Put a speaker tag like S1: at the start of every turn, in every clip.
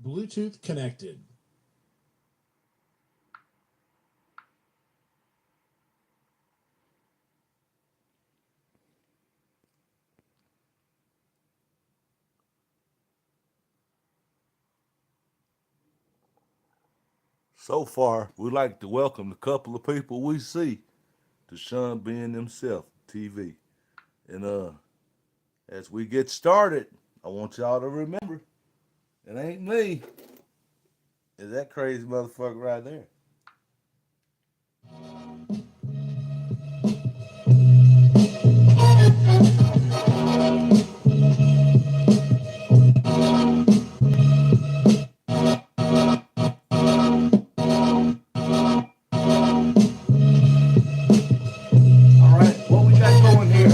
S1: Bluetooth connected.
S2: So far, we'd like to welcome a couple of people we see to Shawn Being himself, TV. And as we get started, I want y'all to remember, it ain't me. It's that crazy motherfucker right there. All right, what we got going here?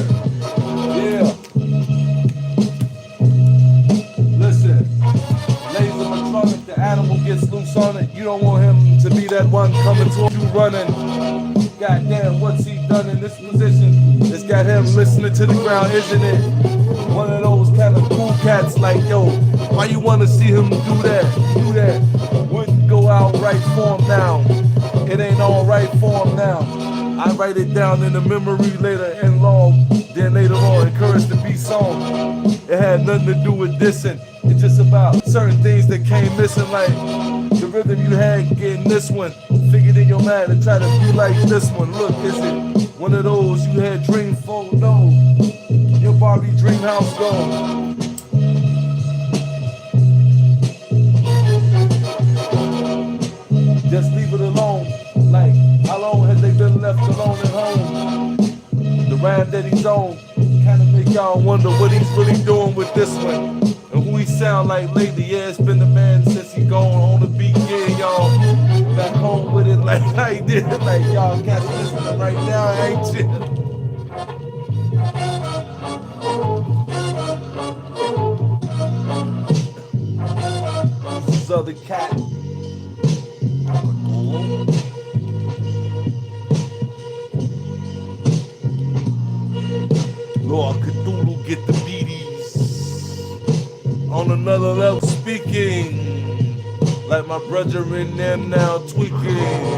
S2: Yeah, listen. Laser the animal gets loose on it. You don't want him to be that one coming to you running. Goddamn, what's he done in this position? It's got him listening to the ground, isn't it? One of those kind of cool cats like, yo, why you want to see him do that? Do that. Wouldn't go out right for him now. It ain't all right for him now. I write it down in the memory later and log. Then later on, encouraged to be song. It had nothing to do with dissing. It's just about certain things that came missing, like the rhythm you had getting this one. Figured in your mind to try to be like this one. Look, is it one of those you had dreamed for? No. Your Barbie dream house gone. Just leave it alone. Like, how long has they been left alone at home? The rhyme that he's on kind of make y'all wonder what he's really doing with this one. And who he sound like lately. Yeah, it's been the man since he gone on the beat. Yeah, y'all back home with it like I did. Like, y'all cats listening right now, ain't you? This other cat. Lord Cthulhu get the beaties on another level speaking like my brother in them now tweaking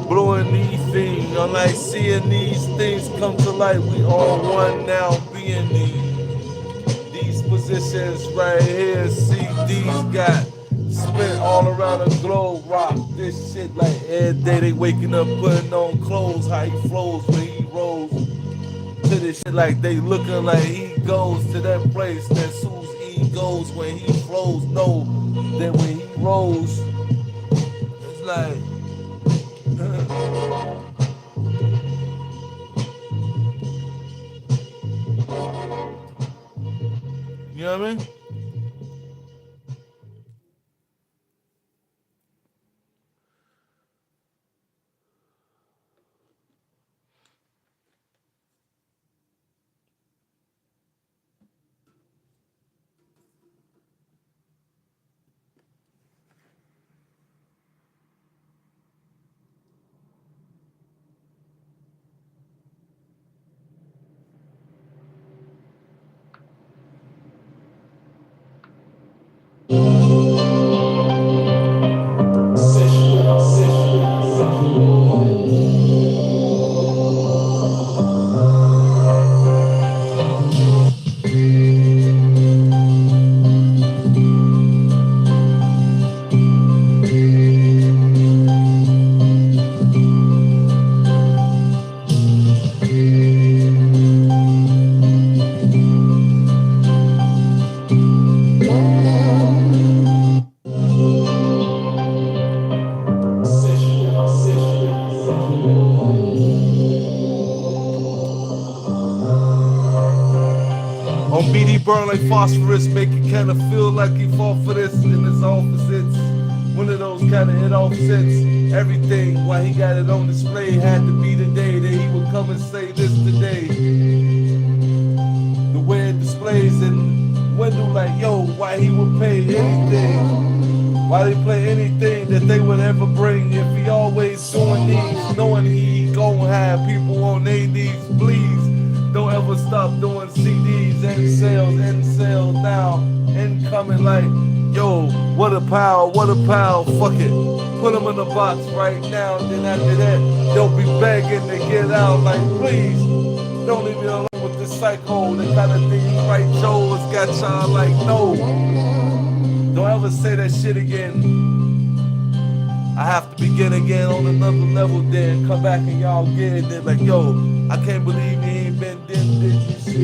S2: blowing these things. I'm like seeing these things come to light. We all one now being these positions right here. See these got spent all around the globe. Rock this shit like every day they waking up putting on clothes. How he flows when he rolls to this shit like they looking like he goes to that place that suits egos when he flows. Know that when he rolls, it's like you know what I mean? On BD burn like phosphorus, make it kinda feel like he fought for this in his opposites. One of those kinda hit offsets. Everything, why he got it on display, had to be the day that he would come and say this today. The way it displays and window like, yo, why he would pay anything. Why they play anything that they would ever bring if he always doing these, knowing he gon' have people on their knees, please. Don't ever stop doing CDs and sales now. Incoming like, yo, what a pal, what a pal, fuck it. Put him in the box right now, then after that, they'll be begging to get out. Like, please, don't leave me alone with this psycho, the kind of thing you write Joe has got y'all like, no. Don't ever say that shit again. I have to begin again on another level, then come back and y'all get it. Then like, yo, I can't believe he ain't been this shit. You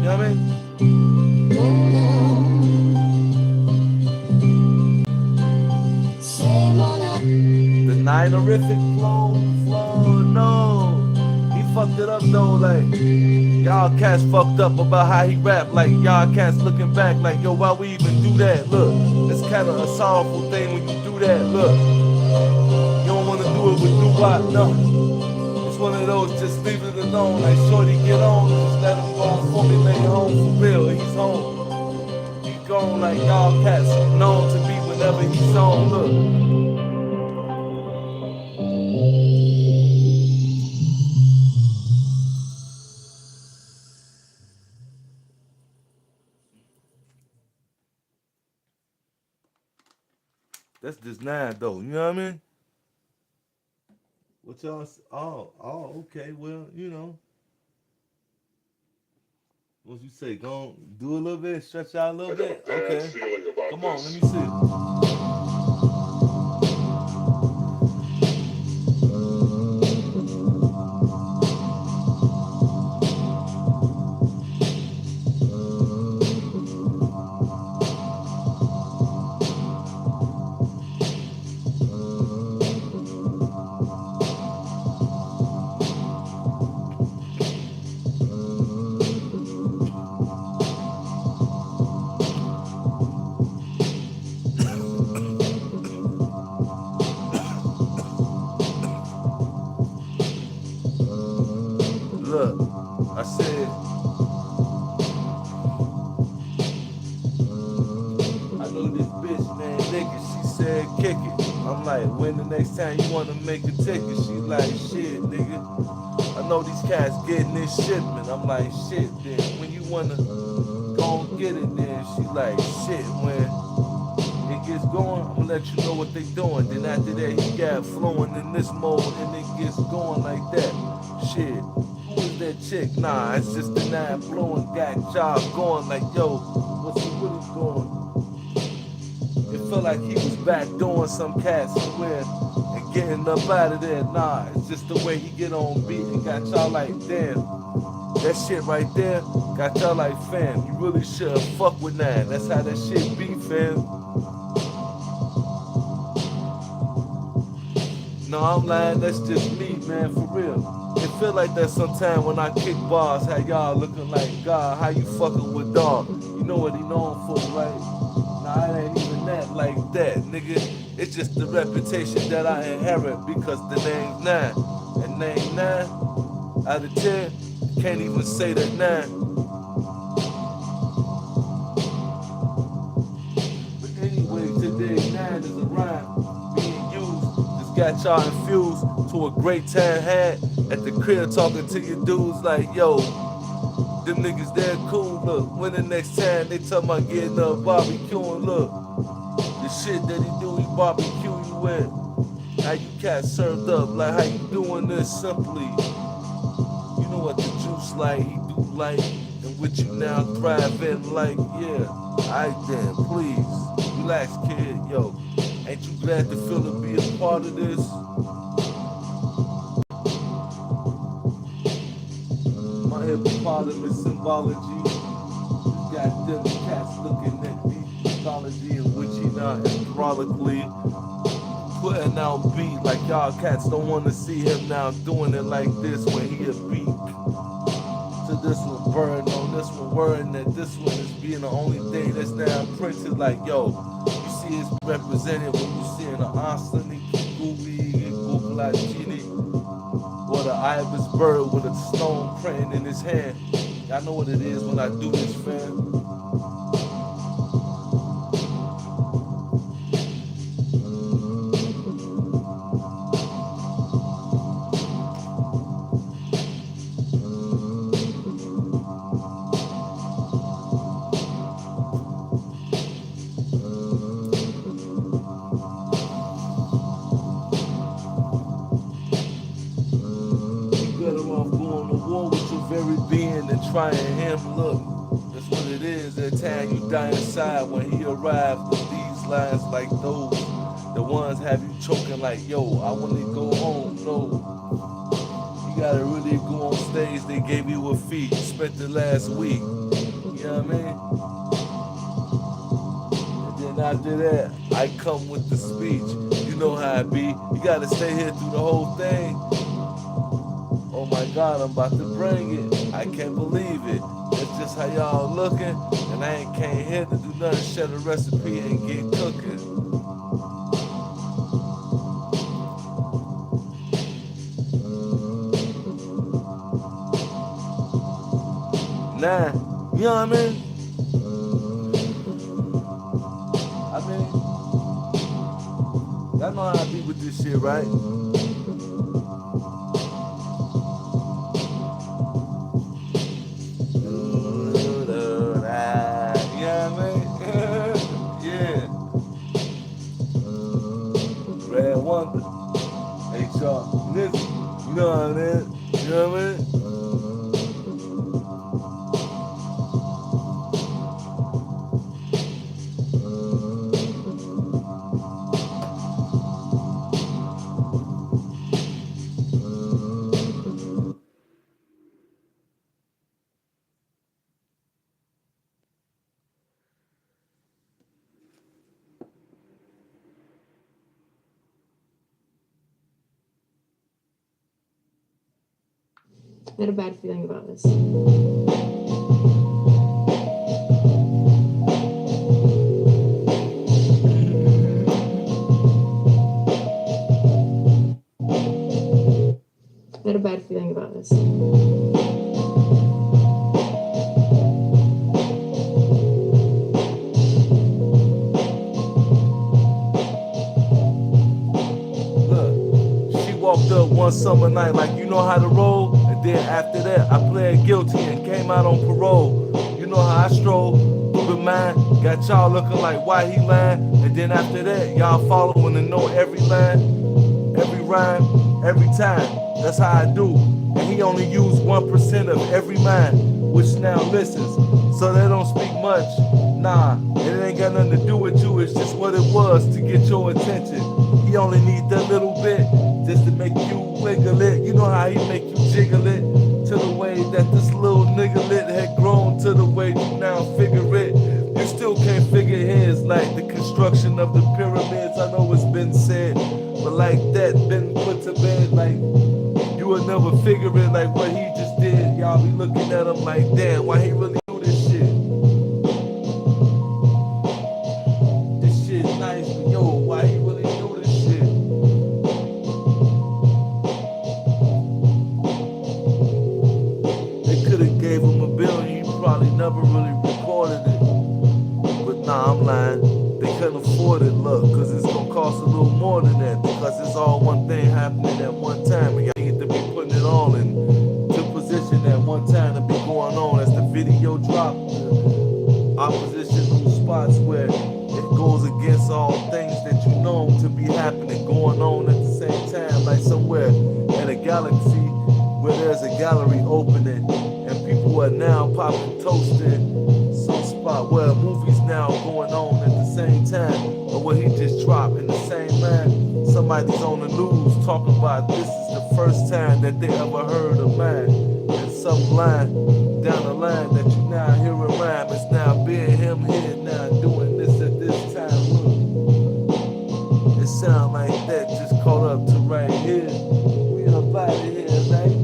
S2: know what I mean? The nine-orific flow, no. He fucked it up though, like, y'all cats fucked up about how he rap. Like, y'all cats looking back, like, yo, why we even do that? Look, it's kinda a sorrowful thing when you do that, look. You don't wanna do it with doo-wop, no. It's one of those, just leave it alone. Like, shorty, get on, just let him go and formulate home for real. He's home. He's gone like y'all cats known to be whenever he's on, look. That's just 9 though, you know what I mean? What y'all? Okay. Well, you know, what you say? Go on, do a little bit, stretch out a little bit. Okay. Come on, let me see. Look, I said, I know this bitch, man, nigga, she said kick it. I'm like, when the next time you wanna make a ticket? She like, shit, nigga. I know these cats getting this shit, man. I'm like, shit, then when you wanna go and get it, then she like, shit, when it gets going, I'm gonna let you know what they doing. Then after that, he got flowing in this mode, and it gets going like that. Shit, who is that chick? Nah, it's just the 9 blowing, got y'all going like, yo, what's he really doing? It felt like he was back doing some cat somewhere and getting up out of there. Nah, it's just the way he get on beat and got y'all like, damn. That shit right there got y'all like, fam, you really should fuck with 9. That's how that shit be, fam. No, I'm lying, that's just me, man, for real. It feel like that sometime when I kick bars, how y'all looking like, God, how you fucking with dog? You know what he known for, right? Nah, it ain't even that like that, nigga. It's just the reputation that I inherit because the name's 9. And name 9 out of 10, can't even say that 9. But anyway, today 9 is a rhyme being used. Just got y'all infused to a great time had at the crib talking to your dudes like, yo, them niggas they're cool, look. When the next time they talking about getting up barbecuing, look. The shit that he do, he barbecue you with. How you cats served up, like how you doing this simply. You know what the juice like, he do like, and with you now thriving like, yeah. Alright then, please, relax kid, yo. Ain't you glad to feel to be a part of this? My hippopotamus symbology. Got them cats looking at the mythology in which he not hydraulically putting out beat like y'all cats don't want to see him now doing it like this when he a beat. To this one burn on this one word that this one is being the only thing that's now printed like yo. You see it's represented when you see an Austin, Googie, and Google Genie. Or the ibis bird with a stone printing in his hand. Y'all know what it is when I do this, fam. crying him, look, that's what it is. That time you die inside when he arrived with these lines like those. The ones have you choking like, yo, I wanna go home, no. You gotta really go on stage, they gave you a fee. You spent the last week. You know what I mean? And then after that, I come with the speech. You know how it be. You gotta stay here through the whole thing. Oh my God, I'm about to bring it. I can't believe it. That's just how y'all looking. And I ain't came here to do nothing, share the recipe and get cooking. Nah, you know what I mean? Y'all know how I be with this shit, right? Red Wonder. Hey, y'all, listen. You know what I mean? You know what I mean?
S1: I had a bad feeling about this. I had a bad feeling about this.
S2: Look, she walked up one summer night like, you know how to roll? And then after that, I pled guilty and came out on parole. You know how I stroll through the mind, got y'all looking like why he lying. And then after that, y'all following and know every line, every rhyme, every time. That's how I do. And he only used 1% of every mind, which now listens. So they don't speak much. Nah, it ain't got nothing to do with you. It's just what it was to get your attention. He only need that little bit just to make you wiggle it. You know how he make you jiggle it to the way that this little nigga lit had grown to the way you now figure it. You still can't figure his like the construction of the pyramids. I know it's been said, but like that been put to bed like you would never figure it like what he just did. Y'all be looking at him like, damn, why he really do this shit? This shit nice, but yo, why he really do this shit? They could've gave him $1 billion, he probably never really recorded it. But nah, I'm lying. They couldn't afford it, look, cause it's gonna cost a little more than that. Because it's all one thing happening at one time. And y'all need to be putting it all into position at one time to be going on as the video drop. Oppositional spots where it goes against all things that you know to be happening, going on at the same time, like somewhere in a galaxy where there's a gallery opening and people are now popping toasting. Some spot where a movie's now going on at the same time, or where he just dropped in the same line. Somebody's on the news talking about this is the first time that they ever heard of mine. And some line down the line that you now hear a rhyme is now being him here now doing this at this time. Look, it sound like that just caught up to right here. We up out of here, right?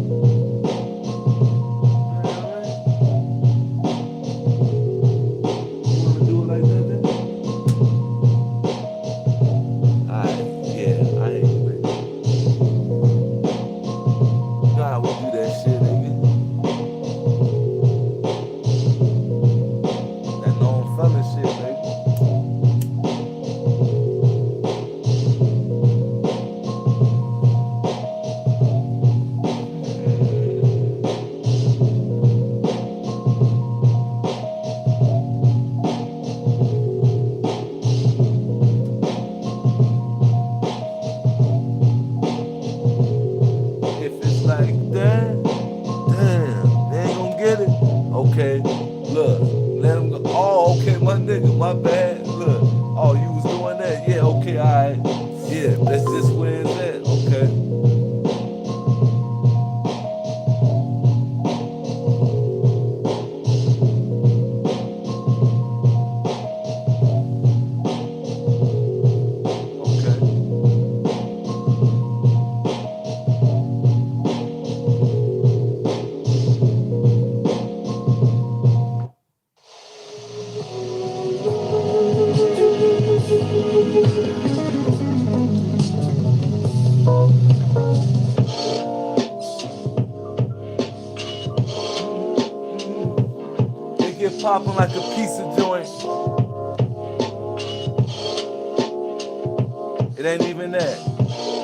S2: okay, alright. Yeah, that's just where it's at. Okay. They get popping like a pizza joint. It ain't even that.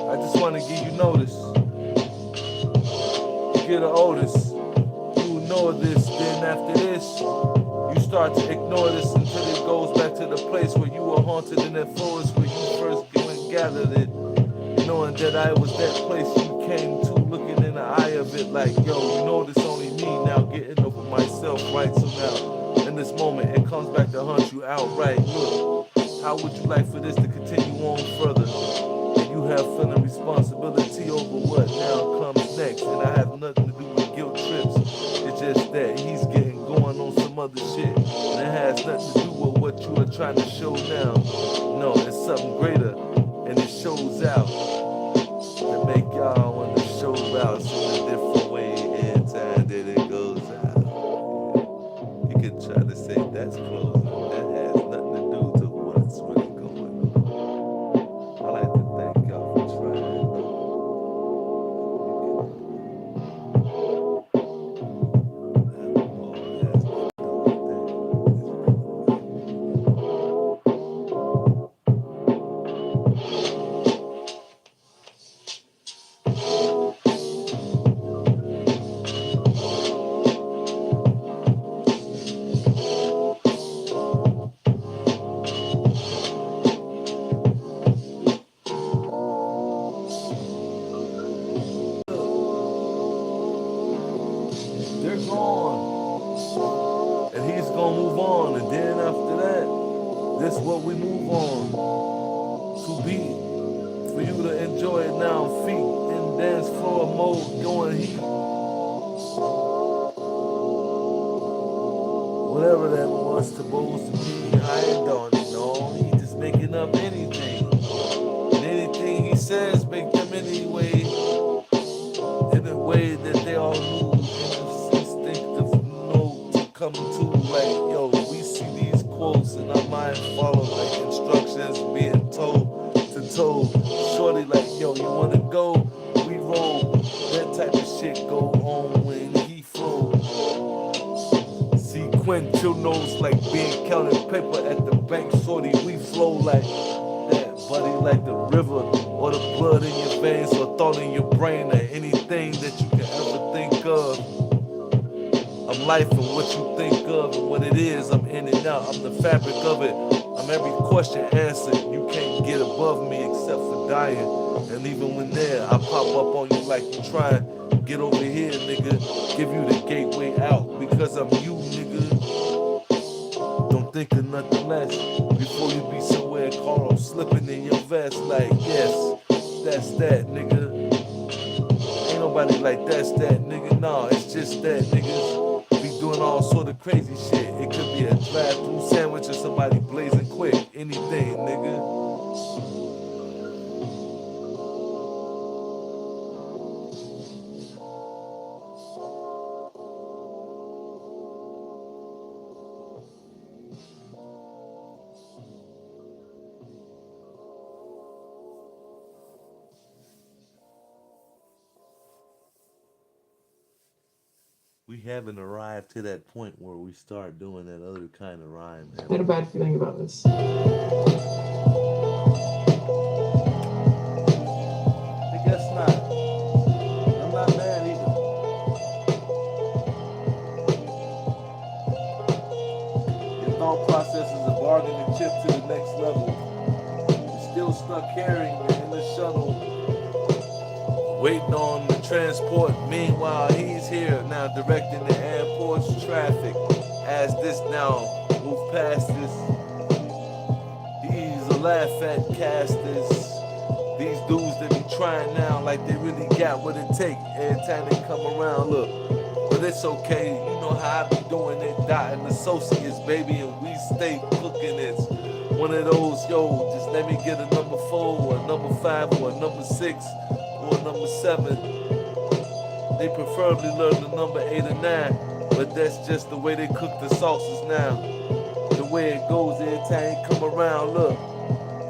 S2: I just want to give you notice. You get an Otis. You know this. Then after this, you start to ignore this until it goes back to the place where you were haunted in that forest where you first came and gathered it. Knowing that I was that place you came to, looking in the eye of it like, yo, you know this only me now, getting over myself, right? So now, in this moment, it comes back to hunt you outright. Look, how would you like for this to continue on further? And you have feeling responsibility over what now comes next, and I have nothing to do with guilt trips. It's just that he's getting going on some other shit, and it has nothing to do with what you are trying to show now. No, it's something greater, and it shows out to make y'all want to show out in a different way every time that it goes out. You can try to say that's closing. That has nothing to do to what's really going on. I like to thank y'all for trying. They're gone. And he's gonna move on. And then after that, this is what we move on to be. For you to enjoy it now. Feet in dance floor mode going heat. Whatever that was supposed to be, I don't know. He just making up anything. And anything he says make them anyway. In a way that they all move. Instinctive note to come to like, yo, we see these quotes and our mind follow like instructions being told to told. Shorty like, yo, you wanna go? We roll. That type of shit go on when he flows. Sequential notes like being counting paper at the bank. Shorty, we flow like that, buddy, like the river or the blood in your veins or thought in your brain or anything that you can ever think of. I'm life and what you think of and what it is. I'm in and out. I'm the fabric of it. I'm every question answered. You can't get above me except for dying. And even when there, I pop up on you like you trying. Get over here, nigga. Give you the gateway out because I'm you, nigga. Don't think of nothing less before you be somewhere caught off slipping in your vest. Like, yes, that's that, nigga. Ain't nobody like that's that, nigga. Nah, it's just that, niggas be doing all sort of crazy shit. It could be a drive-through sandwich or somebody blazing quick. Anything, nigga. We haven't arrived to that point where we start doing that other kind of rhyme.
S1: I had a bad feeling about this.
S2: I guess not. I'm not mad either. Your thought process is a bargaining chip to the next level. You're still stuck carrying it in the shuttle, waiting on the transport. Meanwhile, he's here now directing the airport's traffic. As this now move past this, he's a laugh at casters. These dudes that be trying now like they really got what it take every time they come around. Look, but it's okay. You know how I be doing it. Dotting associates, baby, and we stay cooking. It's one of those, yo, just let me get a number 4 or a number 5 or a number 6 or a number 7. They preferably learn the number 8 or 9, but that's just the way they cook the sauces now. The way it goes every time he come around. Look,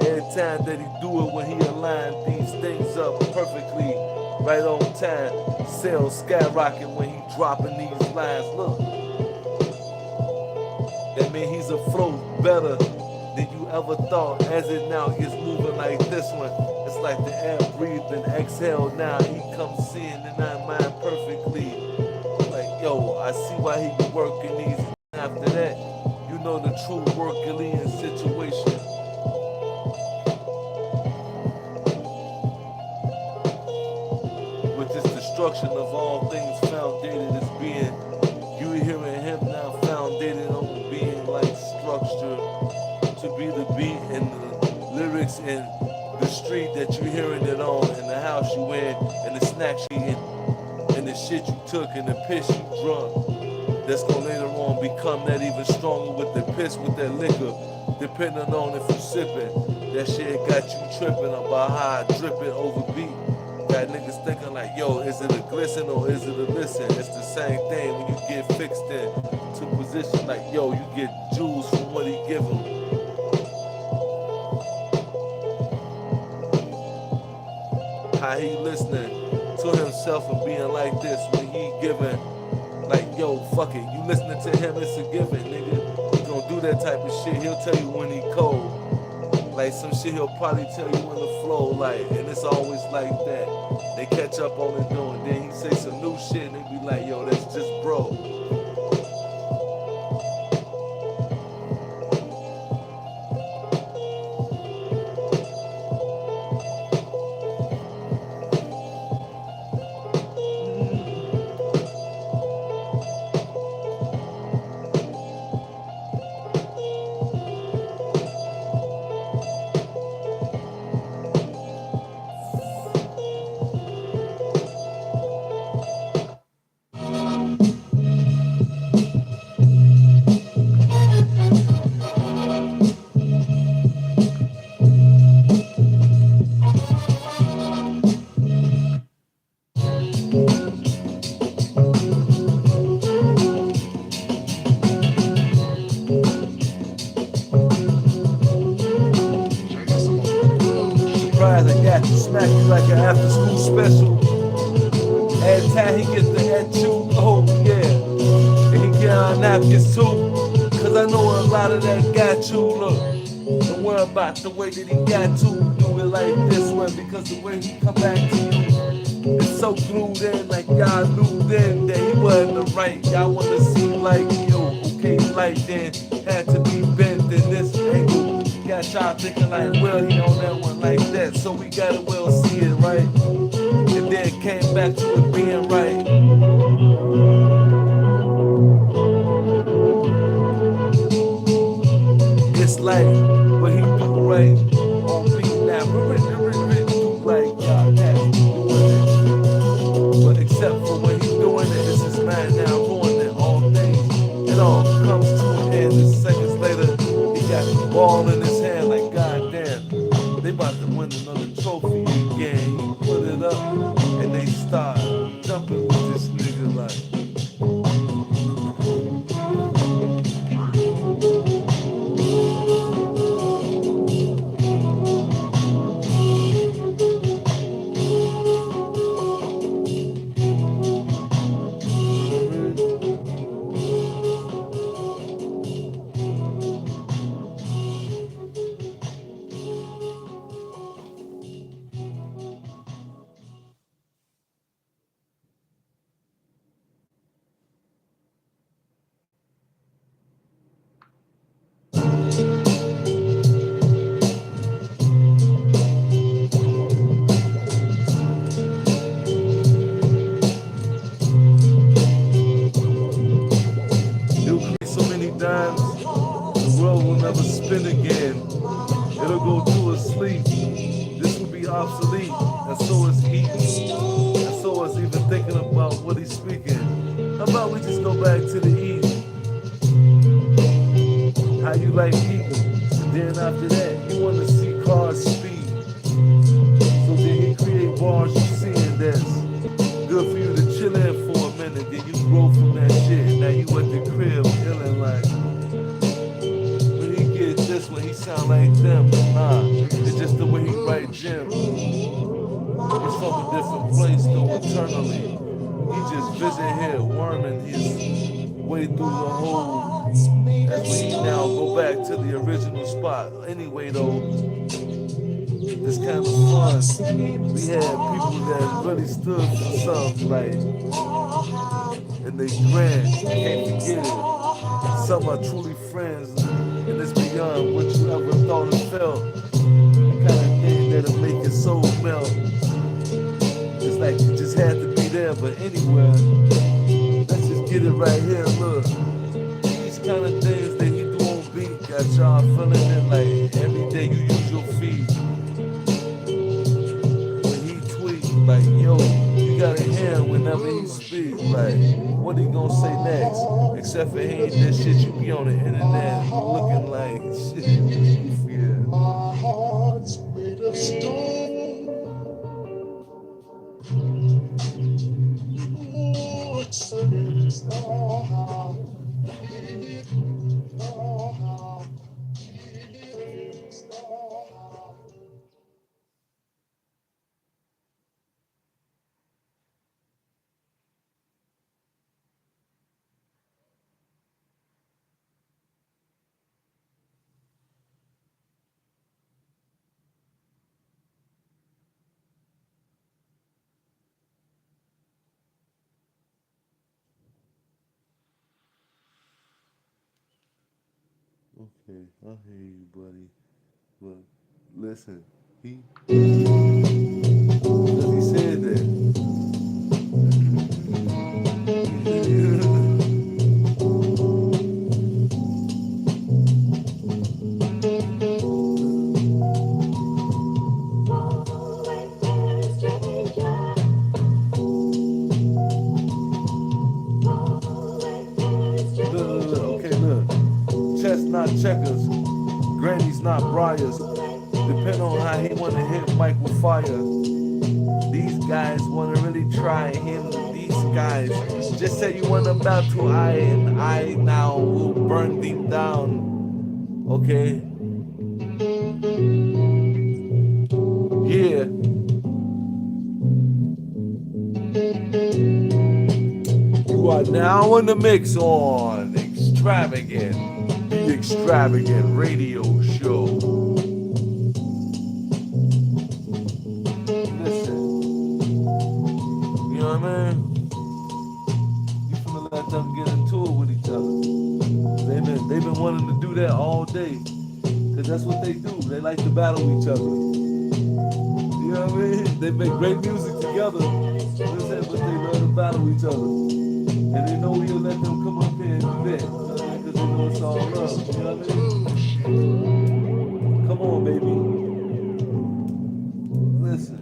S2: every time that he do it, when he align these things up perfectly, right on time, sales skyrocket when he dropping these lines. Look, that mean he's afloat better than you ever thought. As it now gets moving like this one, it's like the air breathed and exhaled. Now he comes seeing in our mind perfectly. Like, yo, I see why he be working these. After that, you know the true Herculean situation. With this destruction of all things foundated as being, you hearing him now foundated on being like structure to be the beat and the lyrics and the street that you hearing it on and the house you in and the snacks you eating and the shit you took and the piss you drunk. That's gonna later on become that even stronger with the piss with that liquor, depending on if you sipping. That shit got you tripping about how I drip it over beat. Got niggas thinking like, yo, is it a glisten or is it a listen? It's the same thing when you get fixed in to position like, yo, you get jewels from what he give him. How he listening to himself and being like this when he giving, like, yo, fuck it, you listening to him, it's a given, nigga. He gonna do that type of shit. He'll tell you when he cold. Like some shit he'll probably tell you when the flow, like, and it's always like that. They catch up on it doing, then he say some new shit and they be like, yo, that's just bro. Surprise, I got you, smack you like an after school special. Every time he gets the at you, oh yeah. And he get on napkins too. Cause I know a lot of that got you, look. Don't worry about the way that he got to do it like this one. Because the way he come back to you, it's so glued in. Like y'all knew then that he wasn't the right. Y'all wanna see like, yo, okay, like then had to be bent in this angle. Got y'all thinking like, well, he on that one like that. So we gotta well see it, right? And then came back to it being right. It's like what he do right on beat now. Do like y'all cats doing it. But except for when he doing it, it's his man now ruining all things. It all comes to an end. And seconds later, he got the ball in his hand like goddamn. They about to win another trophy again. He put it up and they start jumping with this nigga like. obsolete, and so is he, and so is even thinking about what he's speaking. How about we just go back to the easy? How you like eating? And then after that, you want to see cars speed. So then he create bars you seeing that's good for you to chill in for a minute. Then you grow from that shit. Now you at the crib feeling like when he get this one, he sound like them. Nah, it's just the way he write Jim. He's from a different place though internally. He just visit here, worming his way through the whole. As we now go back to the original spot. Anyway though, it's kind of fun. We had people that really stood for something like, and they grand, can't forget it. Some are truly friends, and it's beyond what you ever thought and felt. The kind of thing that'll make your soul melt. It's like you just had to be there, but anywhere. Let's just get it right here. Look, these kind of things that he do on beat got y'all feeling it like every day you use your feet. When he tweet, like, yo, you gotta hear him whenever he speaks. Like, what he gonna say next? Except for he ain't that shit you be on the internet looking like shit. Yeah. My heart's made of stone. Okay, I hear you, buddy. But listen, because he said that. Okay, look. Chestnut checkers, grannies not briars. Depend on how he wanna hit Mike with fire. These guys wanna really try him. These guys just say you want about to I, and I now will burn them down. Okay. Yeah. You are now in the mix on Extravagant, the Extravagant Radio Show. Listen, you know what I mean? You finna let them get into it with each other. They've been wanting to do that all day, cause that's what they do. They like to battle each other. You know what I mean? They make great music together, but they love to battle each other. And they know we'll let them come up here and do that. Because they know it's all love. You know what I mean? Come on, baby. Listen.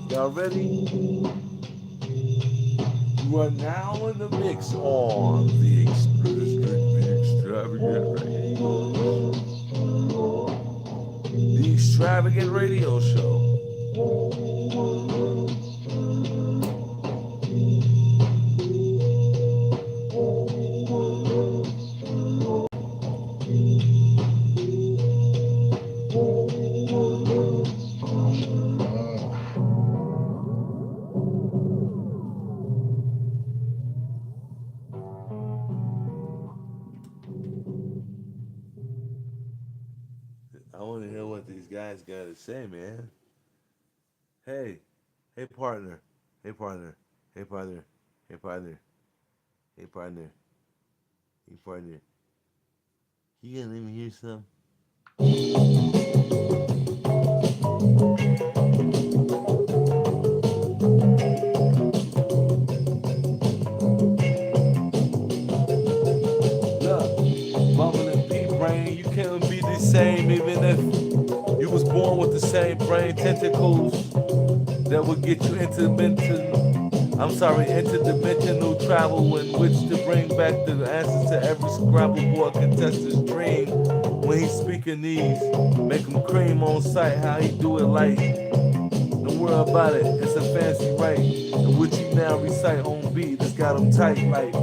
S2: Y'all ready? You are now in the mix on the Extravagant Radio. The Extravagant Radio Show. I want to hear what these guys got to say, man. Hey, hey partner, hey partner, hey partner, hey partner, hey partner, hey partner. You gonna let me hear something? tentacles that will get you interdimensional travel in which to bring back the answers to every Scrabble board contestant's dream. When he's speaking these, make him cream on sight, how he do it like. Don't worry about it, it's a fancy right. And which he now recite on beat, it's got him tight like.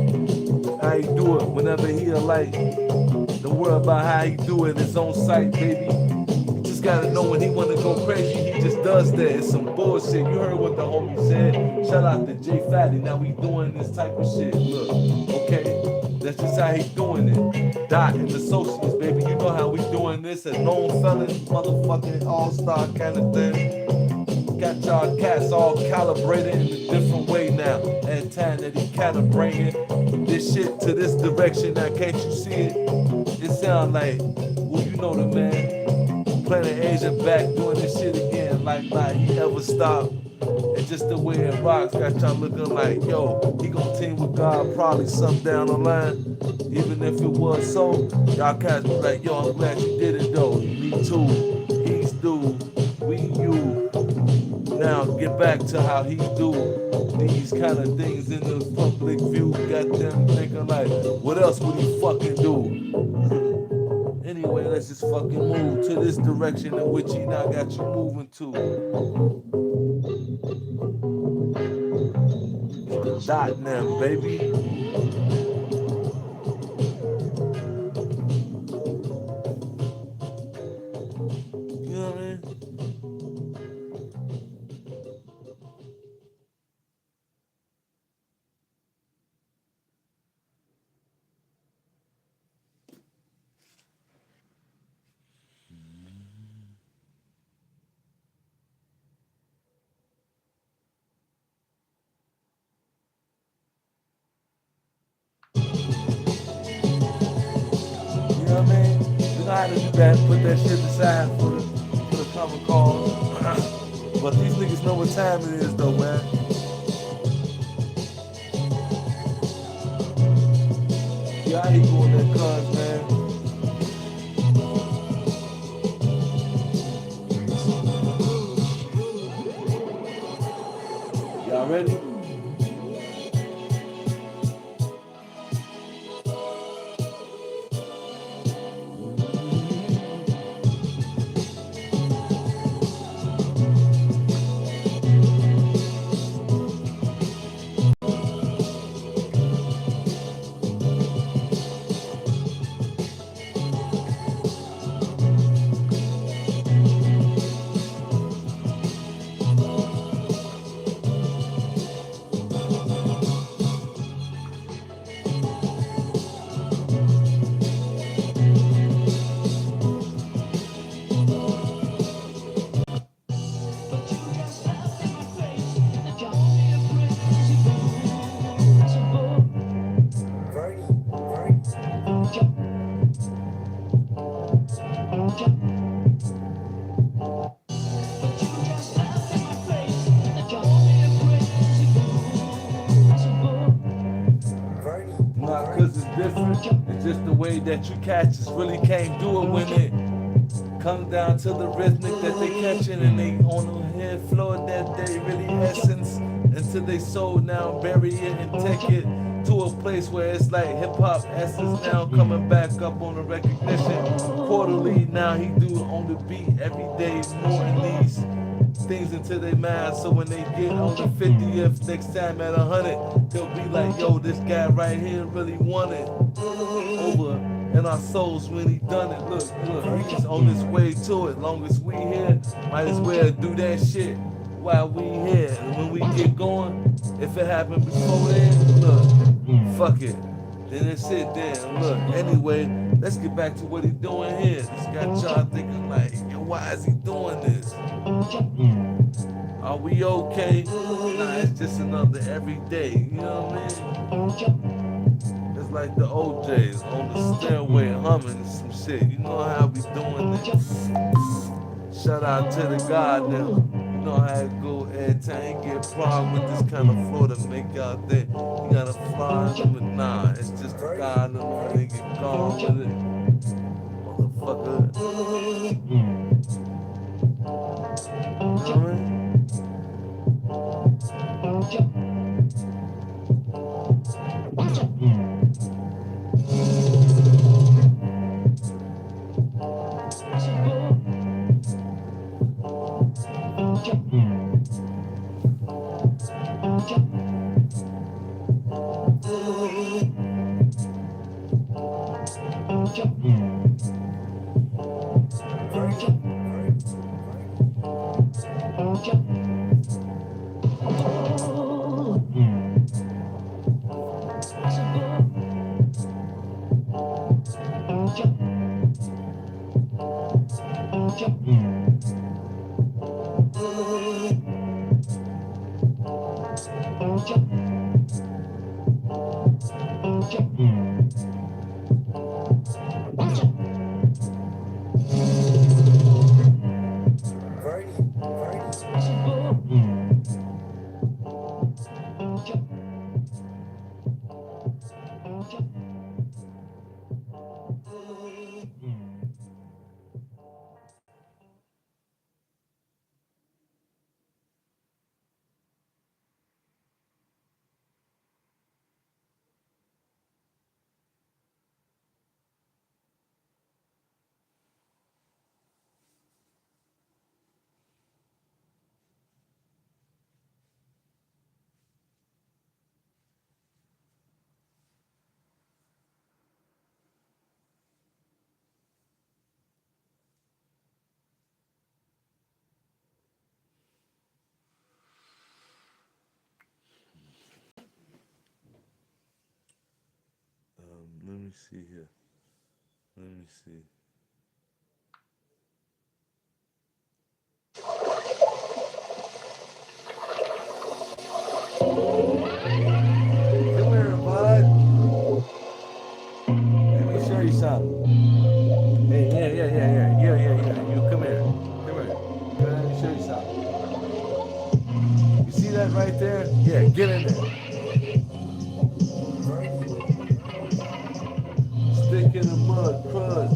S2: How he do it whenever he alight. Don't worry about how he do it, it's on sight, baby. You just gotta know when he wanna go crazy, he just does that. It's some bullshit. You heard what the homie said. Shout out to J Fatty. Now we doing this type of shit. Look, okay, that's just how he doing it. Dot and associates, baby. You know how we doing this. A known felon, motherfucking all-star kind of thing. Got y'all cats all calibrated in a different way now. At time that he calibrating this shit to this direction. Now can't you see it? It sound like, well, you know the man. Planet Asia back doing this shit again like he ever stopped. And just the way it rocks got y'all looking like, yo, he gon' team with God probably some down the line. Even if it was so, y'all cats be like, yo, I'm glad you did it though. Me too. He's due. We you. Now get back to how he do these kind of things in the public view. Got them thinking like, what else would he fucking do? Anyway, let's just fucking move to this direction in which he now got you moving to. It's the dot now, baby. You know what I mean? You know what I mean? You know how to do that, put that shit aside for the common cause. But these niggas know what time it is though, man. Yeah, I hate going that cuz, man. Y'all ready? Not cause it's different, it's just the way that you catch just really can't do it when it comes down to the rhythmic that they catching and they on the head floor that they really essence until they soul now bury it and take it to a place where it's like hip hop essence now coming back up on the recognition quarterly. Now he do on the beat every day more in these things into their mind, so when they get on the 50th next time at 100, they'll be like, yo, this guy right here really won it over in our souls when he done it. Look, he's on his way to it. Long as we here, might as well do that shit while we here. And when we get going, if it happened before then, look, fuck it. Then it's it then. Look, anyway, let's get back to what he doing here. This got y'all thinking like, yo, why is he doing this? Are we okay? Nah, it's just another everyday, you know what I mean? It's like the OJs on the stairway humming some shit. You know how we doing this? Shout out to the God now. You know how it go every time you get problem with this kind of flow to make y'all think you gotta fly, but nah, it's just the God and they get gone with it. Motherfucker. Let me see here. Let me see. Come here, bud. Let me show you something. Hey, yeah. You come here. Come here. Let me show you something. You see that right there? Yeah, get in there. Stick in the mud, crud.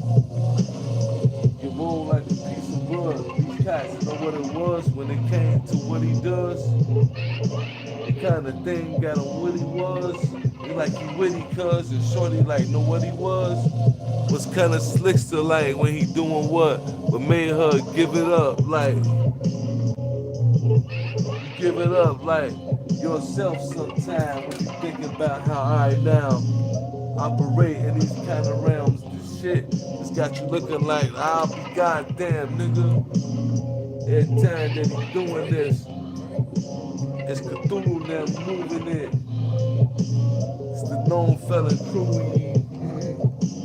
S2: You roll like a piece of wood. These cats know what it was when it came to what he does. The kind of thing got him what he was. He like he witty cuz and shorty like know what he was kinda slickster like when he doing what, but made her give it up like you give it up like yourself sometime when you think about how I now operate in these kind of realms. This shit has got you looking like I'll be goddamn nigga. Every time that he doing this, it's Cthulhu now moving it. It's the known fella crew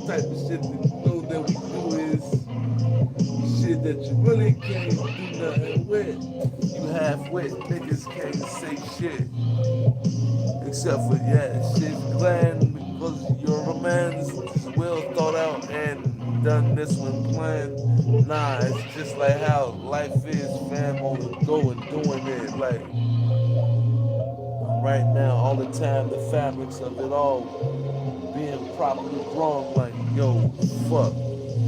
S2: type of shit that you know that we do is shit that you really can't do nothing with. You half-wit niggas can't say shit. Except for shit glad because your romance is well thought out and done this one planned. Nah, it's just like how life is, fam, on the go and doing it. Like right now, all the time, the fabrics of it all being properly wrong, like, yo, fuck.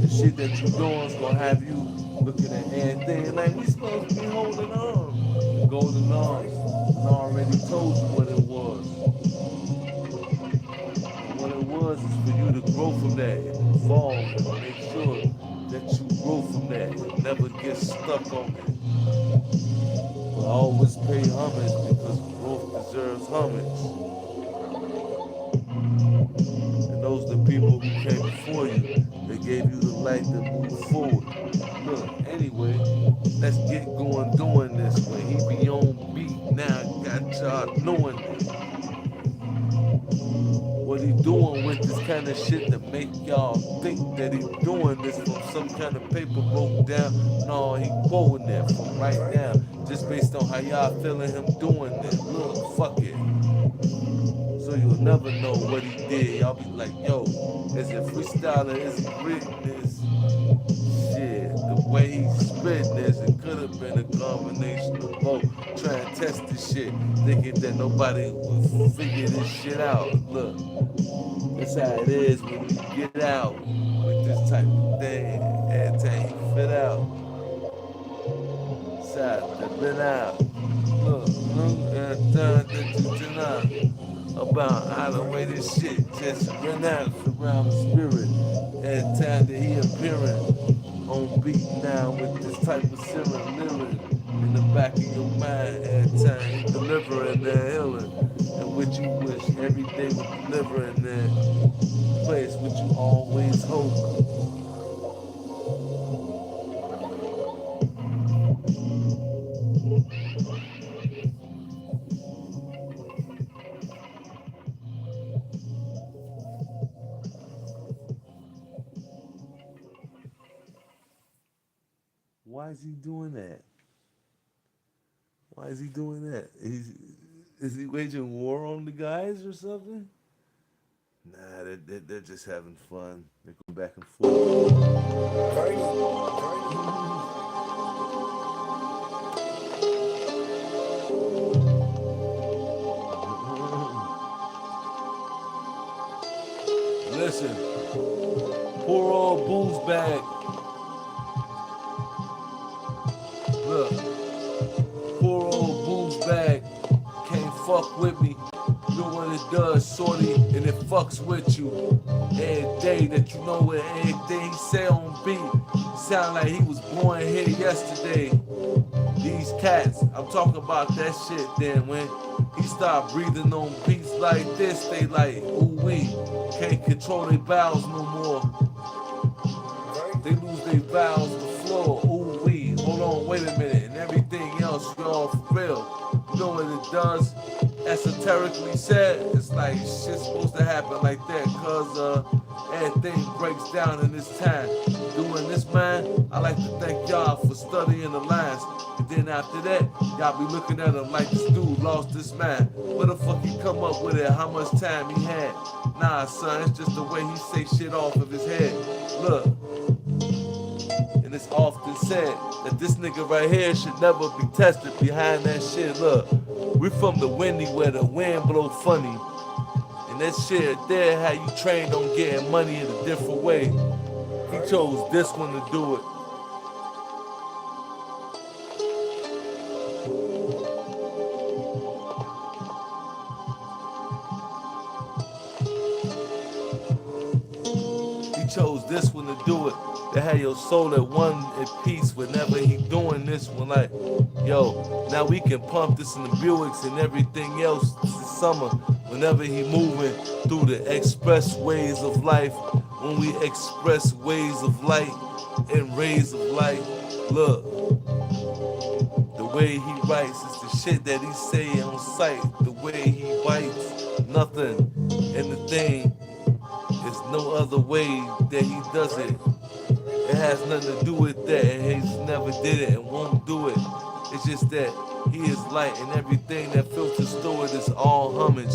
S2: The shit that you doing's gonna have you looking at everything. Like, we supposed to be holding on. The golden arms. And I already told you what it was. And what it was is for you to grow from that and evolve and make sure that you grow from that and never get stuck on it. But always pay homage because growth deserves homage. And those are the people who came before you. They gave you the light to move forward. Look, anyway, let's get going doing this. When he be on beat, now got y'all knowing it. What he doing with this kind of shit to make y'all think that he doing this from some kind of paper broke down. No, he quoting that from right now. Just based on how y'all feeling him doing this. Look, fuck it. So you'll never know what he did. Y'all be like, yo, is it freestyler? Is he written this? Shit, the way he's spitting this, it could have been a combination of both. Trying to test this shit, thinking that nobody would figure this shit out. Look, that's how it is when you get out with this type of thing. Every time you fit out, that's shot that been out. Look at time that you deny about how the way this shit just ran out around the spirit. At time that he appearing on beat now with this type of serum lyric in the back of your mind. At time he delivering the healing and what you wish every day would deliver in that place which you always hope. Why is he doing that? Why is he doing that? Is he waging war on the guys or something? Nah, they're just having fun. They're going back and forth. Listen, poor old booze bag. Look, poor old booze bag can't fuck with me. You know what it does, shorty, and it fucks with you. Every day that you know what everything he say on beat. Sound like he was born here yesterday. These cats, I'm talking about that shit then when he start breathing on beats like this, they like, ooh wee, can't control their bowels no more. They lose their bowels to the floor, ooh wee, hold on, wait a minute, and everything else, y'all for real. You know what it does? Esoterically said, it's like shit's supposed to happen like that, cause everything breaks down in this time. Doing this, man, I like to thank y'all for studying the lines. And then after that, y'all be looking at him like this dude lost his mind. Where the fuck he come up with it? How much time he had? Nah, son, it's just the way he say shit off of his head. Look, and it's often said that this nigga right here should never be tested behind that shit. Look, we from the windy where the wind blow funny. And that shit there, how you trained on getting money in a different way. He chose this one to do it. He chose this one to do it. To have your soul at one at peace whenever he doing this one. Like, yo, now we can pump this in the Buicks and everything else this summer. Whenever he moving through the express ways of life. When we express ways of light and rays of light. Look, the way he writes is the shit that he say on sight. The way he bites, nothing. And the thing is no other way that he does it. It has nothing to do with that, and he's never did it and won't do it. It's just that he is light, and everything that filters through it is all homage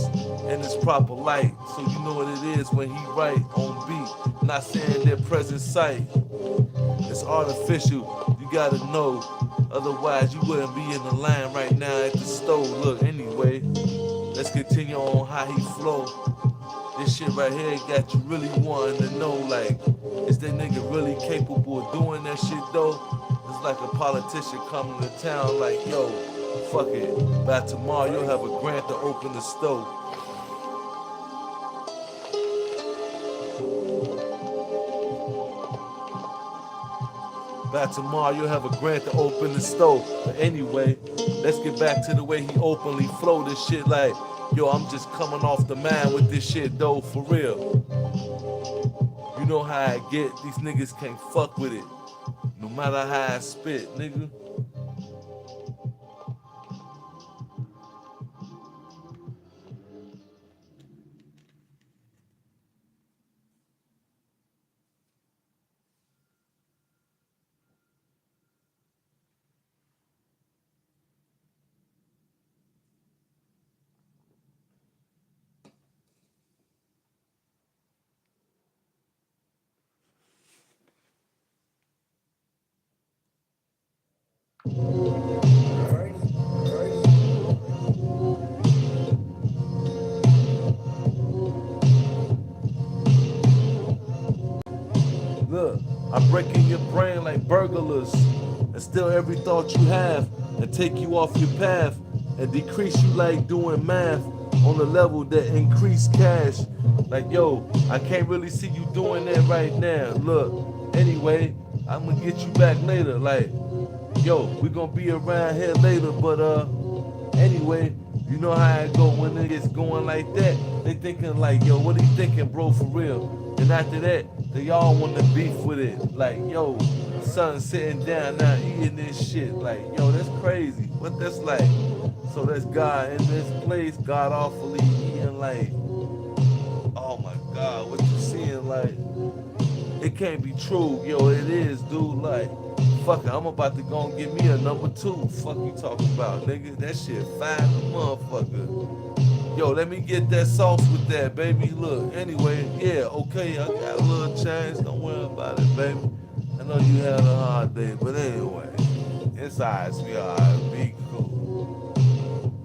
S2: and it's proper light. So you know what it is when he write on beat. Not saying their present sight. It's artificial, you gotta know. Otherwise you wouldn't be in the line right now at the stove. Look, anyway, let's continue on how he flow. This shit right here got you really wanting to know, like, is that nigga really capable of doing that shit though? It's like a politician coming to town like, yo, fuck it. By tomorrow you'll have a grant to open the stove. By tomorrow you'll have a grant to open the stove. But anyway, let's get back to the way he openly flow this shit like, yo, I'm just coming off the mind with this shit though, for real. You know how I get, these niggas can't fuck with it. No matter how I spit, nigga. Look, I'm breaking your brain like burglars and steal every thought you have and take you off your path and decrease you like doing math on a level that increase cash. Like, yo, I can't really see you doing that right now. Look, anyway, I'm gonna get you back later. Like, yo, we gonna be around here later, but anyway, you know how it go when it gets going like that. They thinking like, yo, what are you thinking, bro, for real? And after that, they all want to beef with it. Like, yo, son sitting down now eating this shit. Like, yo, that's crazy. What that's like? So that's God in this place, God awfully eating like, oh my God, what you seeing? Like, it can't be true. Yo, it is, dude. Like, fuck it, I'm about to go and get me a number 2. Fuck you talking about, nigga. That shit fine, motherfucker. Yo, let me get that sauce with that, baby. Look, anyway, yeah, okay, I got a little change. Don't worry about it, baby. I know you had a hard day, but anyway, it's alright, sweetheart. Be cool.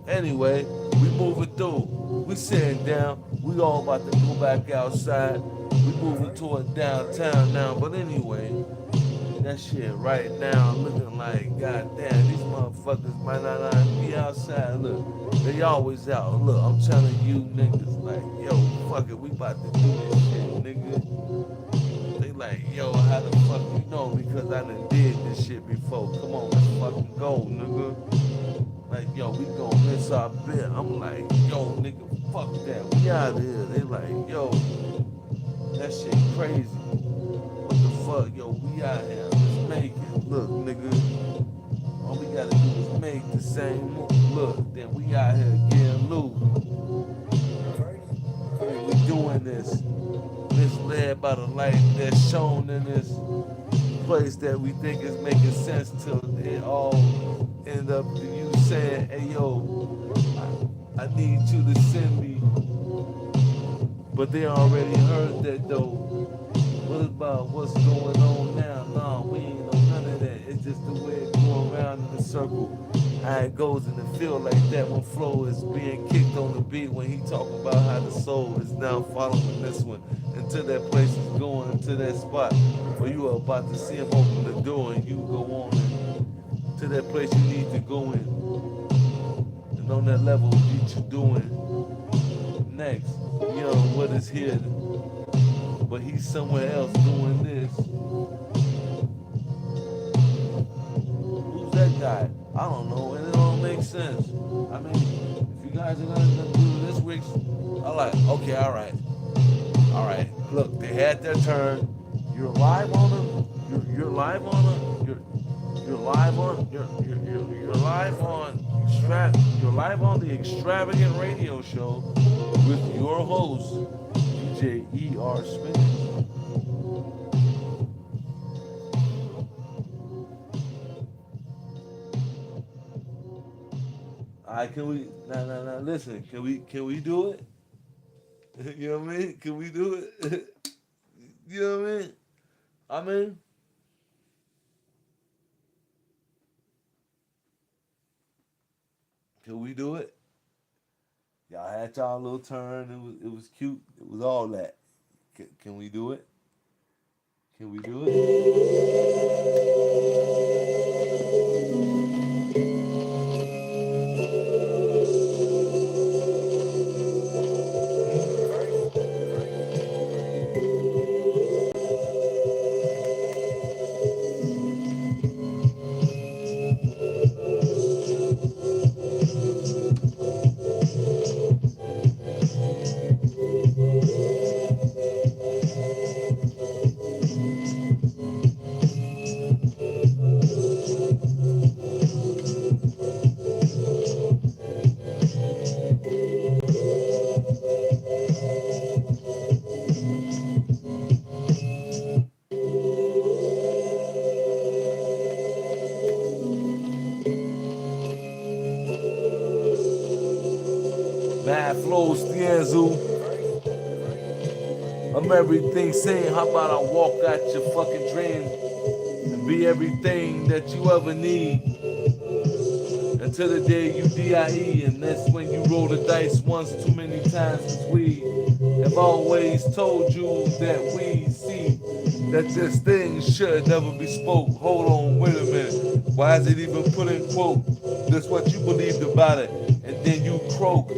S2: Anyway, we moving through. We sitting down. We all about to go back outside. We moving toward downtown now, but anyway, that shit right now looking like, goddamn, these motherfuckers might not be outside. Look, they always out. Look, I'm telling you niggas, like, yo, fuck it, we about to do this shit, nigga. They like, yo, how the fuck you know? Because I done did this shit before. Come on, let's fucking go, nigga. Like, yo, we gon' miss our bit. I'm like, yo, nigga, fuck that. We out here. They like, yo, that shit crazy. What the fuck, yo, we out here. Let's make it. Look, nigga, all we gotta do is make the same move. Look, then we out here getting loose. And we doing this. Misled by the light that's shown in this place that we think is making sense till it all end up to you saying, hey yo, I need you to send me. But they already heard that though. What about what's going on now? Nah, we ain't know none of that. It's just the way it go around in the circle. How it goes and it feel like that when Flo is being kicked on the beat when he talk about how the soul is now following this one until that place is going into that spot where you are about to see him open the door and you go on and to that place you need to go in. And on that level, what you doing next? You know what is here, but he's somewhere else doing this. Who's that guy? I don't know, and it don't make sense. I mean, if you guys are gonna do this week's, I like, okay, all right. Look, they had their turn. You're live on them. You're live on them. You're live on. You're live on. You're live on the Extravagant Radio Show with your host, DJ E.R. Smith. Alright, can we nah listen, can we do it? You know what I mean? Can we do it? You know what I mean? Can we do it? Y'all had y'all little turn, it was cute, it was all that. Can we do it? Can we do it? Mad flows, Stienzu. I'm everything saying, how about I walk out your fucking dream and be everything that you ever need until the day you die, and that's when you roll the dice once too many times, 'cause we have always told you that we see that this thing should never be spoke. Hold on, wait a minute. Why is it even put in quote? This what you believed about it, and then you croaked.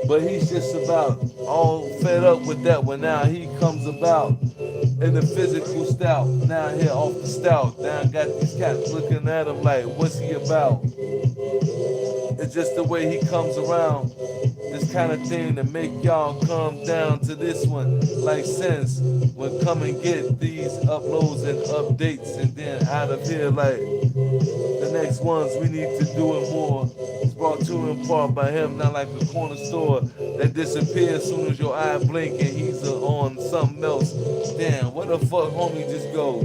S2: But he's just about all fed up with that one. Now he comes about in the physical stout. Now here off the stout. Now I got these cats looking at him like, what's he about? It's just the way he comes around. This kind of thing to make y'all come down to this one. Like sense. When come and get these uploads and updates and then out of here like the next ones we need to do it more. It's brought to you in part by him, not like a corner store that disappears as soon as your eye blink and he's on something else. Damn, where the fuck homie just go?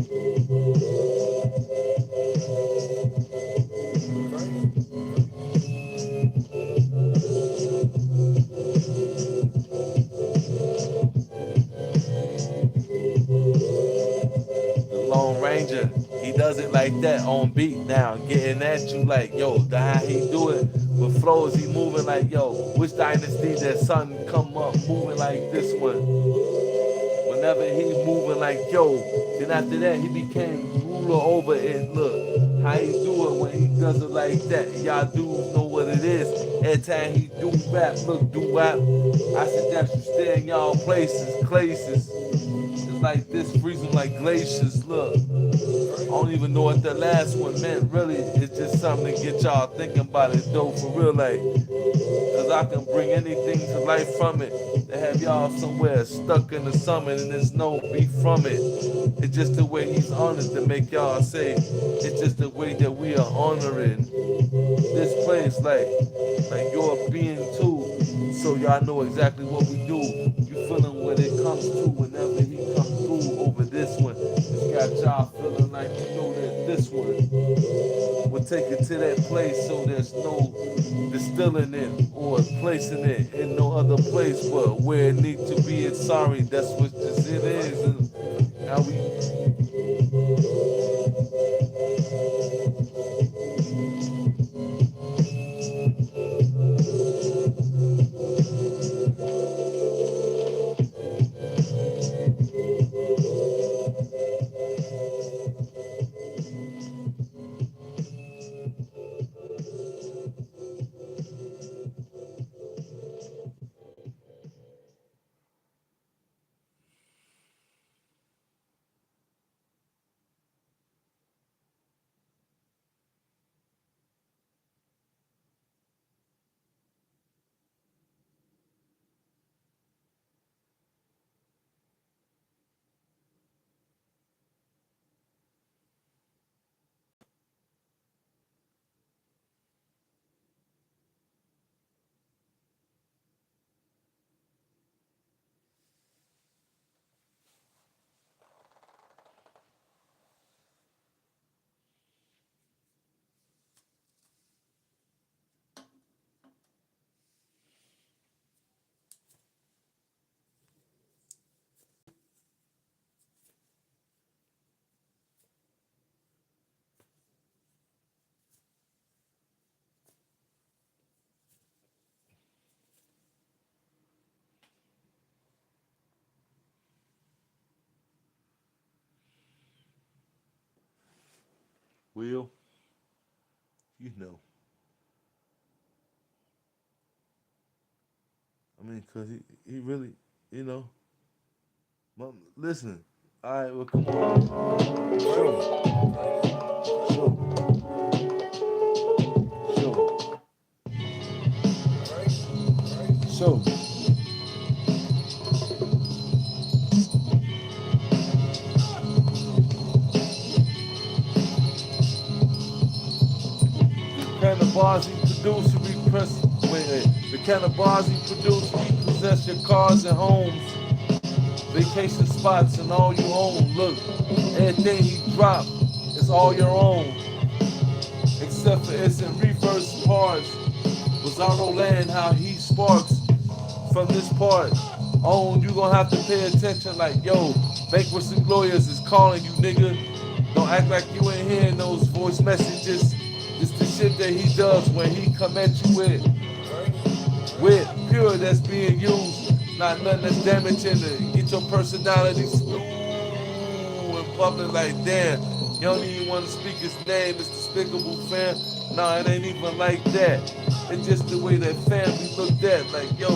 S2: Lone Ranger, he does it like that on beat now, getting at you like, yo, the how he do it with flows, he moving like, yo, which dynasty that son come up moving like this one? Whenever he moving like, yo, then after that he became ruler over it. Look, how he do it when he does it like that. Y'all dudes know what it is. Every time he do rap, look, do rap. I suggest you stay in y'all places. Like this, freezing like glaciers. Look, I don't even know what the last one meant. Really, it's just something to get y'all thinking about it, though, for real, like. Cause I can bring anything to life from it. To have y'all somewhere stuck in the summer and there's no beef from it. It's just the way he's honored to make y'all say. It's just the way that we are honoring this place, like your being too. So y'all know exactly what we do. You feeling what it comes to whenever he comes through over this one. It's got y'all feeling like you know that this one will take it to that place so there's no distilling it or placing it in no other place but where it needs to be. It's sorry, that's what this it is. And how we will, you know. I mean, cause he really, you know. Listen, all right, well, come on, show. The kind of bars he produce, he repress. Wait. The kind of bars he produce, he possess your cars and homes, vacation spots, and all you own. Look, everything he drop is all your own, except for it's in reverse parts. Bizarro land, how he sparks from this part. On, you gonna have to pay attention like, yo, bankruptcy lawyers is calling you, nigga. Don't act like you ain't hearing those voice messages. It's the shit that he does when he come at you with pure that's being used. Not nothing that's damaging to get with your personality smooth in public like damn. You don't even want to speak his name, it's despicable fam. Nah, it ain't even like that. It's just the way that family looked at. Like, yo,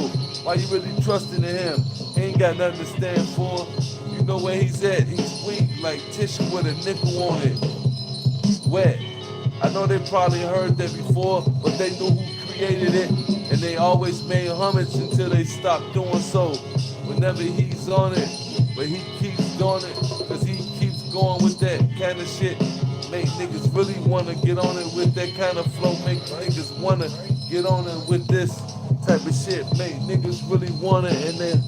S2: why you really trusting in him? He ain't got nothing to stand for. You know where he's at. He's weak like tissue with a nickel on it. Wet. I know they probably heard that before, but they knew who created it, and they always made homage until they stopped doing so. Whenever he's on it, but he keeps doing it, cause he keeps going with that kind of shit. Make niggas really wanna get on it with that kind of flow. Make niggas wanna get on it with this type of shit. Make niggas really want it, and then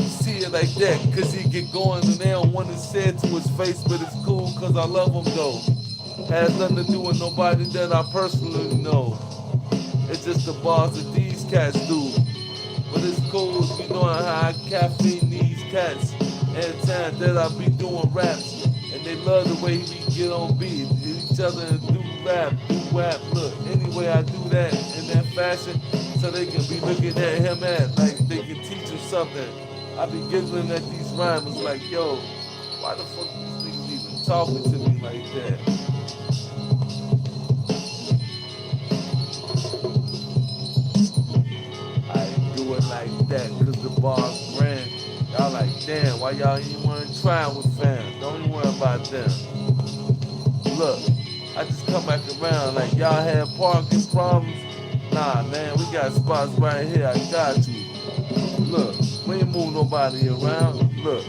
S2: see it like that, cause he get going and they don't want to say it to his face, but it's cool cause I love him though. Has nothing to do with nobody that I personally know. It's just the bars that these cats do. But it's cool, you know how I caffeine these cats. Every time that I be doing raps, and they love the way we get on beat, each other and do rap. Look, anyway I do that in that fashion, so they can be looking at him at like they can teach him something. I be giggling at these rhymers like, yo, why the fuck these niggas even talking to me like that? I do it like that cause the bar's grand. Y'all like, damn, why y'all even wanna try with fans? Don't even worry about them. Look, I just come back around like y'all had parking problems. Nah, man, we got spots right here. I got you. Look, we ain't move nobody around. Look,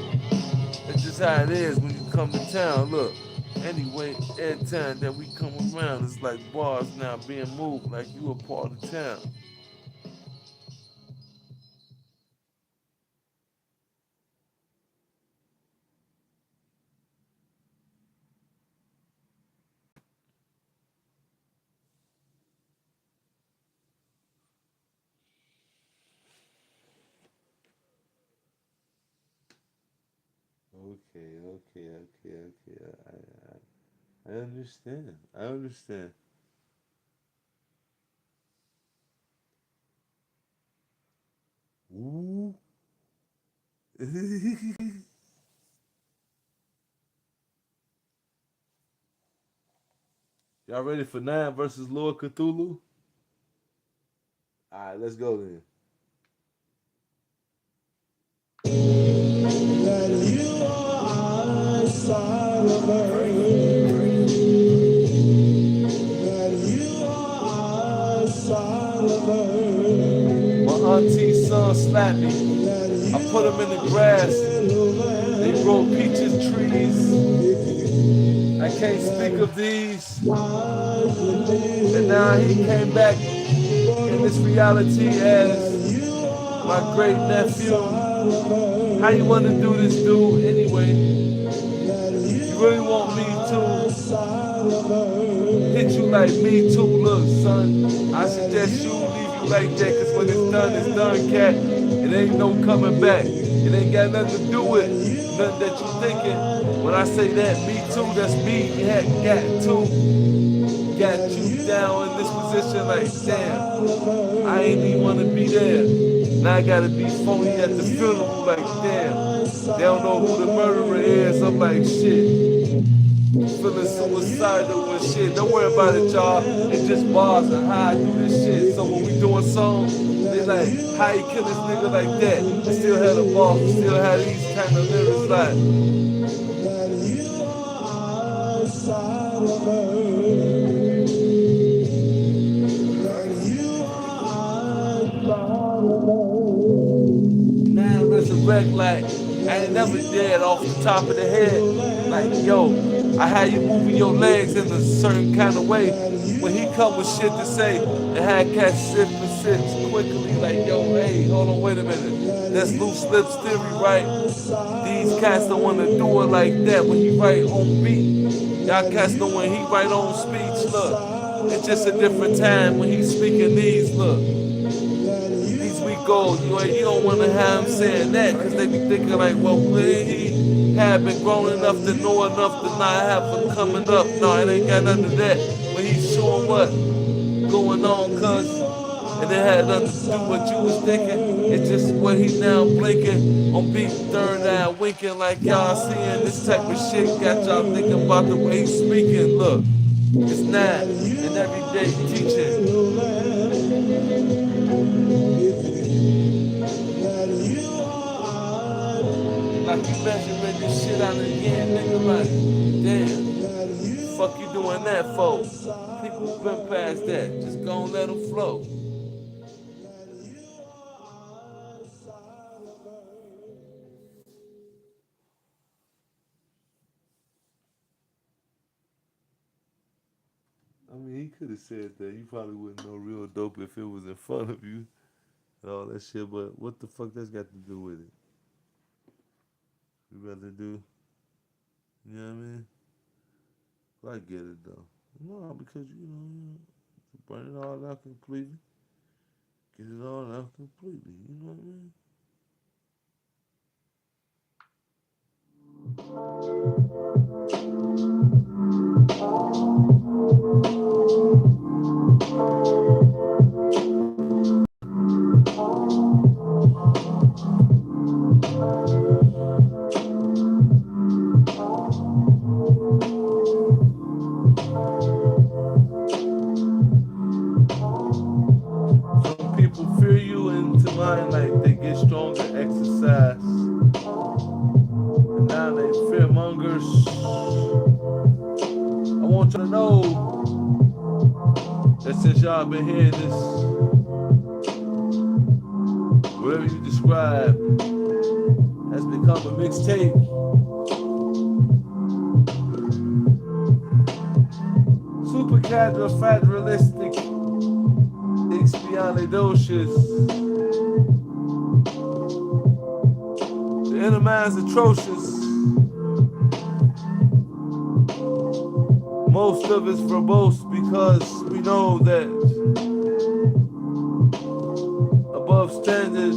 S2: it's just how it is when you come to town. Look, anyway, every time that we come around, it's like bars now being moved like you a part of town. Okay. I understand. I understand. Ooh. Y'all ready for 9 versus Lord Cthulhu? Alright, let's go then. That you are son of earth. That you are son of earth. My auntie's son slapped me. I put him in the grass. They grow peaches trees. I can't speak of these. And now he came back in this reality as my great nephew. How you want to do this, dude? Anyway, you really want me to hit you like me too? Look, son, I suggest you leave you like that, cause when it's done, cat. It ain't no coming back. It ain't got nothing to do with nothing that you thinking. When I say that, me too, that's me. Got you down in this position like, damn, I ain't even want to be there. Now I gotta be phony at the funeral like, damn, they don't know who the murderer is. I'm like, shit, feeling suicidal and shit. Don't worry about it, y'all. It's just bars and how I do this shit. So when we doing songs, they like, how you kill this nigga like that? I still had a boss, still had these kind of lyrics like, that you are son of earth. Now resurrect like I ain't never dead off the top of the head. Like, yo, I had you moving your legs in a certain kind of way. When he come with shit to say, and had cats sip and sips quickly like, yo, hey, hold on, wait a minute. That's loose lips theory, right? These cats don't want to do it like that when he write on beat. Y'all cats know when he write on speech, look. It's just a different time when he's speaking these, look. These weak goals, you don't want to have him saying that, because they be thinking like, well, he have been grown enough to know enough to not have him coming up. No, it ain't got nothing to that. But he's showing what going on, cuz And it had nothing to do with what you was thinking. It's just what he now blinking on beat third eye winking like y'all seeing this type of shit got y'all thinking about the way he's speaking. Look, it's nine and everyday teaching. Like you measuring this shit out again, nigga. Like, damn, fuck you doing that for? People been past that. Just gon' let them flow. I mean, he could have said that. You probably wouldn't know real dope if it was in front of you and all that shit. But what the fuck that's got to do with it? You rather do, you know what I mean? I get it though. No, because you burn it all out completely, get it all out completely. You know what I mean? Some people fear you into mind like they get stronger exercise. And now they fear mongers. I want you to know that since y'all been hearing this, whatever you describe has become a mixtape. Supercalifragilistic, expialidocious. The inner mind's atrocious. Most of it's verbose because we know that above standards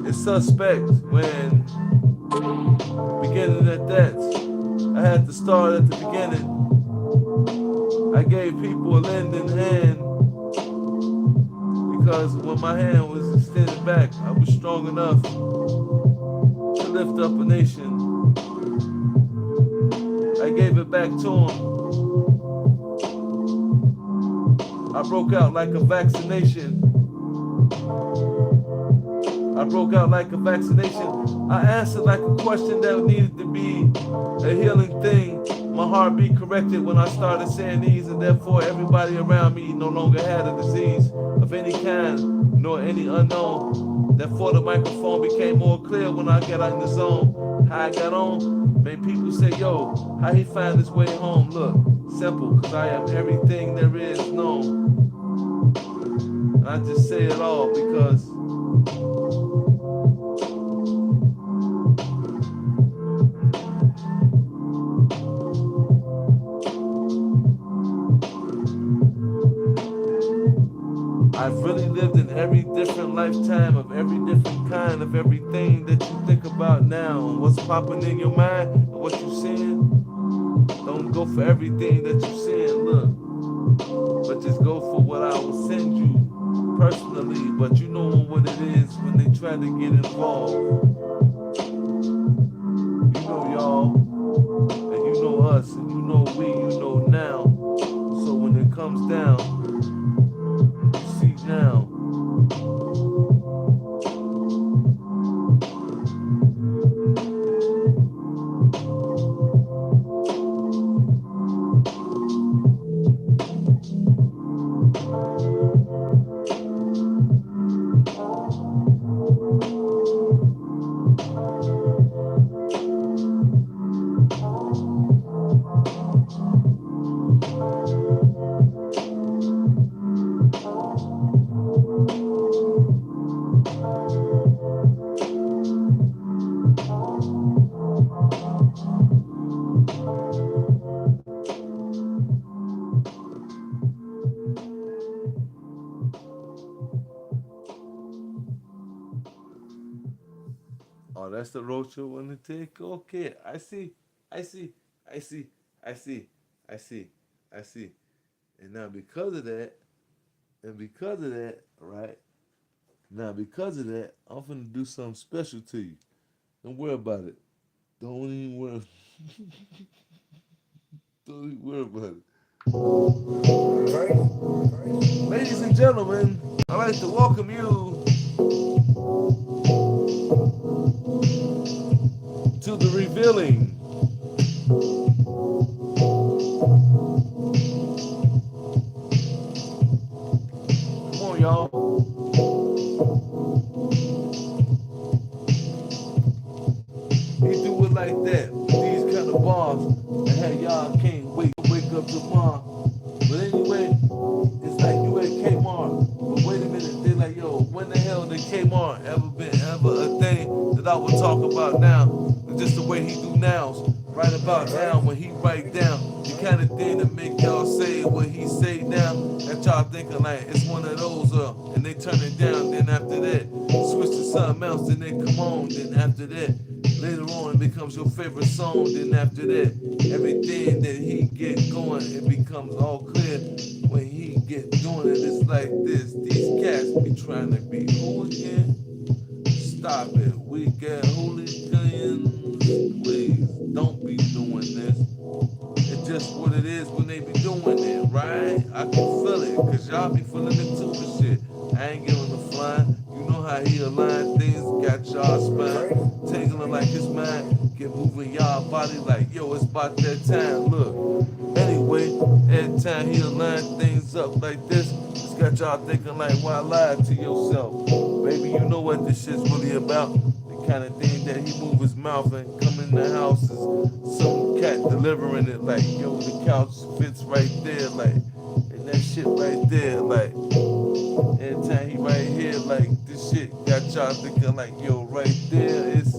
S2: is suspect when beginning at that. I had to start at the beginning. I gave people a lending hand because when my hand was extended back, I was strong enough to lift up a nation. I gave it back to him. I broke out like a vaccination. I broke out like a vaccination. I answered like a question that needed to be a healing thing. My heartbeat corrected when I started saying these, and therefore everybody around me no longer had a disease of any kind, nor any unknown. Therefore the microphone became more clear when I got in the zone. How I got on made people say, yo, how he find his way home? Look, simple, cause I am everything there is known. And I just say it all because I've really lived in every different lifetime of every different kind of everything that you think about now. And what's popping in your mind and what you seeing. Don't go for everything that you seeing, look. But just go for what I will send you personally. But you know what it is when they try to get involved. You know y'all, and you know us, and you know we, you know now. So when it comes down, you see now. Oh, that's the road you want to take? Okay, I see, I see, I see, I see, I see, I see. And now because of that, And because of that, right? Now, because of that, I'm finna do something special to you. Don't worry about it. Don't even worry. Don't even worry about it. Ladies and gentlemen, I'd like to welcome you to the revealing. Come on, y'all. He do it like that with these kind of bars. And hey, y'all can't wake up tomorrow. But anyway, it's like you at Kmart. But wait a minute, they like, yo, when the hell did Kmart ever a thing that I would talk about now? It's just the way he do nows. Right about now, when he write down the kind of thing that make y'all say what he say now, that y'all thinking like it's one of those, and they turn it down. Then after that, switch to something else. Then they come on. Then after that, later on, it becomes your favorite song. Then after that, everything that he get going, it becomes all clear. When he get doing it, it's like this. These cats be trying to be hooligan. Stop it. We get hooligans. Please don't be doing this. It's just what it is when they be doing it, right? I can feel it, cause y'all be feeling it too and shit. I ain't giving a flying. You know how he align things, got y'all spine, tingling like his mind, get moving y'all body like, yo, it's about that time. Look, anyway, every time he align things up like this, it's got y'all thinking like, why lie to yourself? Baby, you know what this shit's really about. The kind of thing that he move his mouth and come in the house is some cat delivering it like, yo, the couch fits right there, like, and that shit right there, like, every time he right here, like, this shit got y'all thinking like, yo, right there is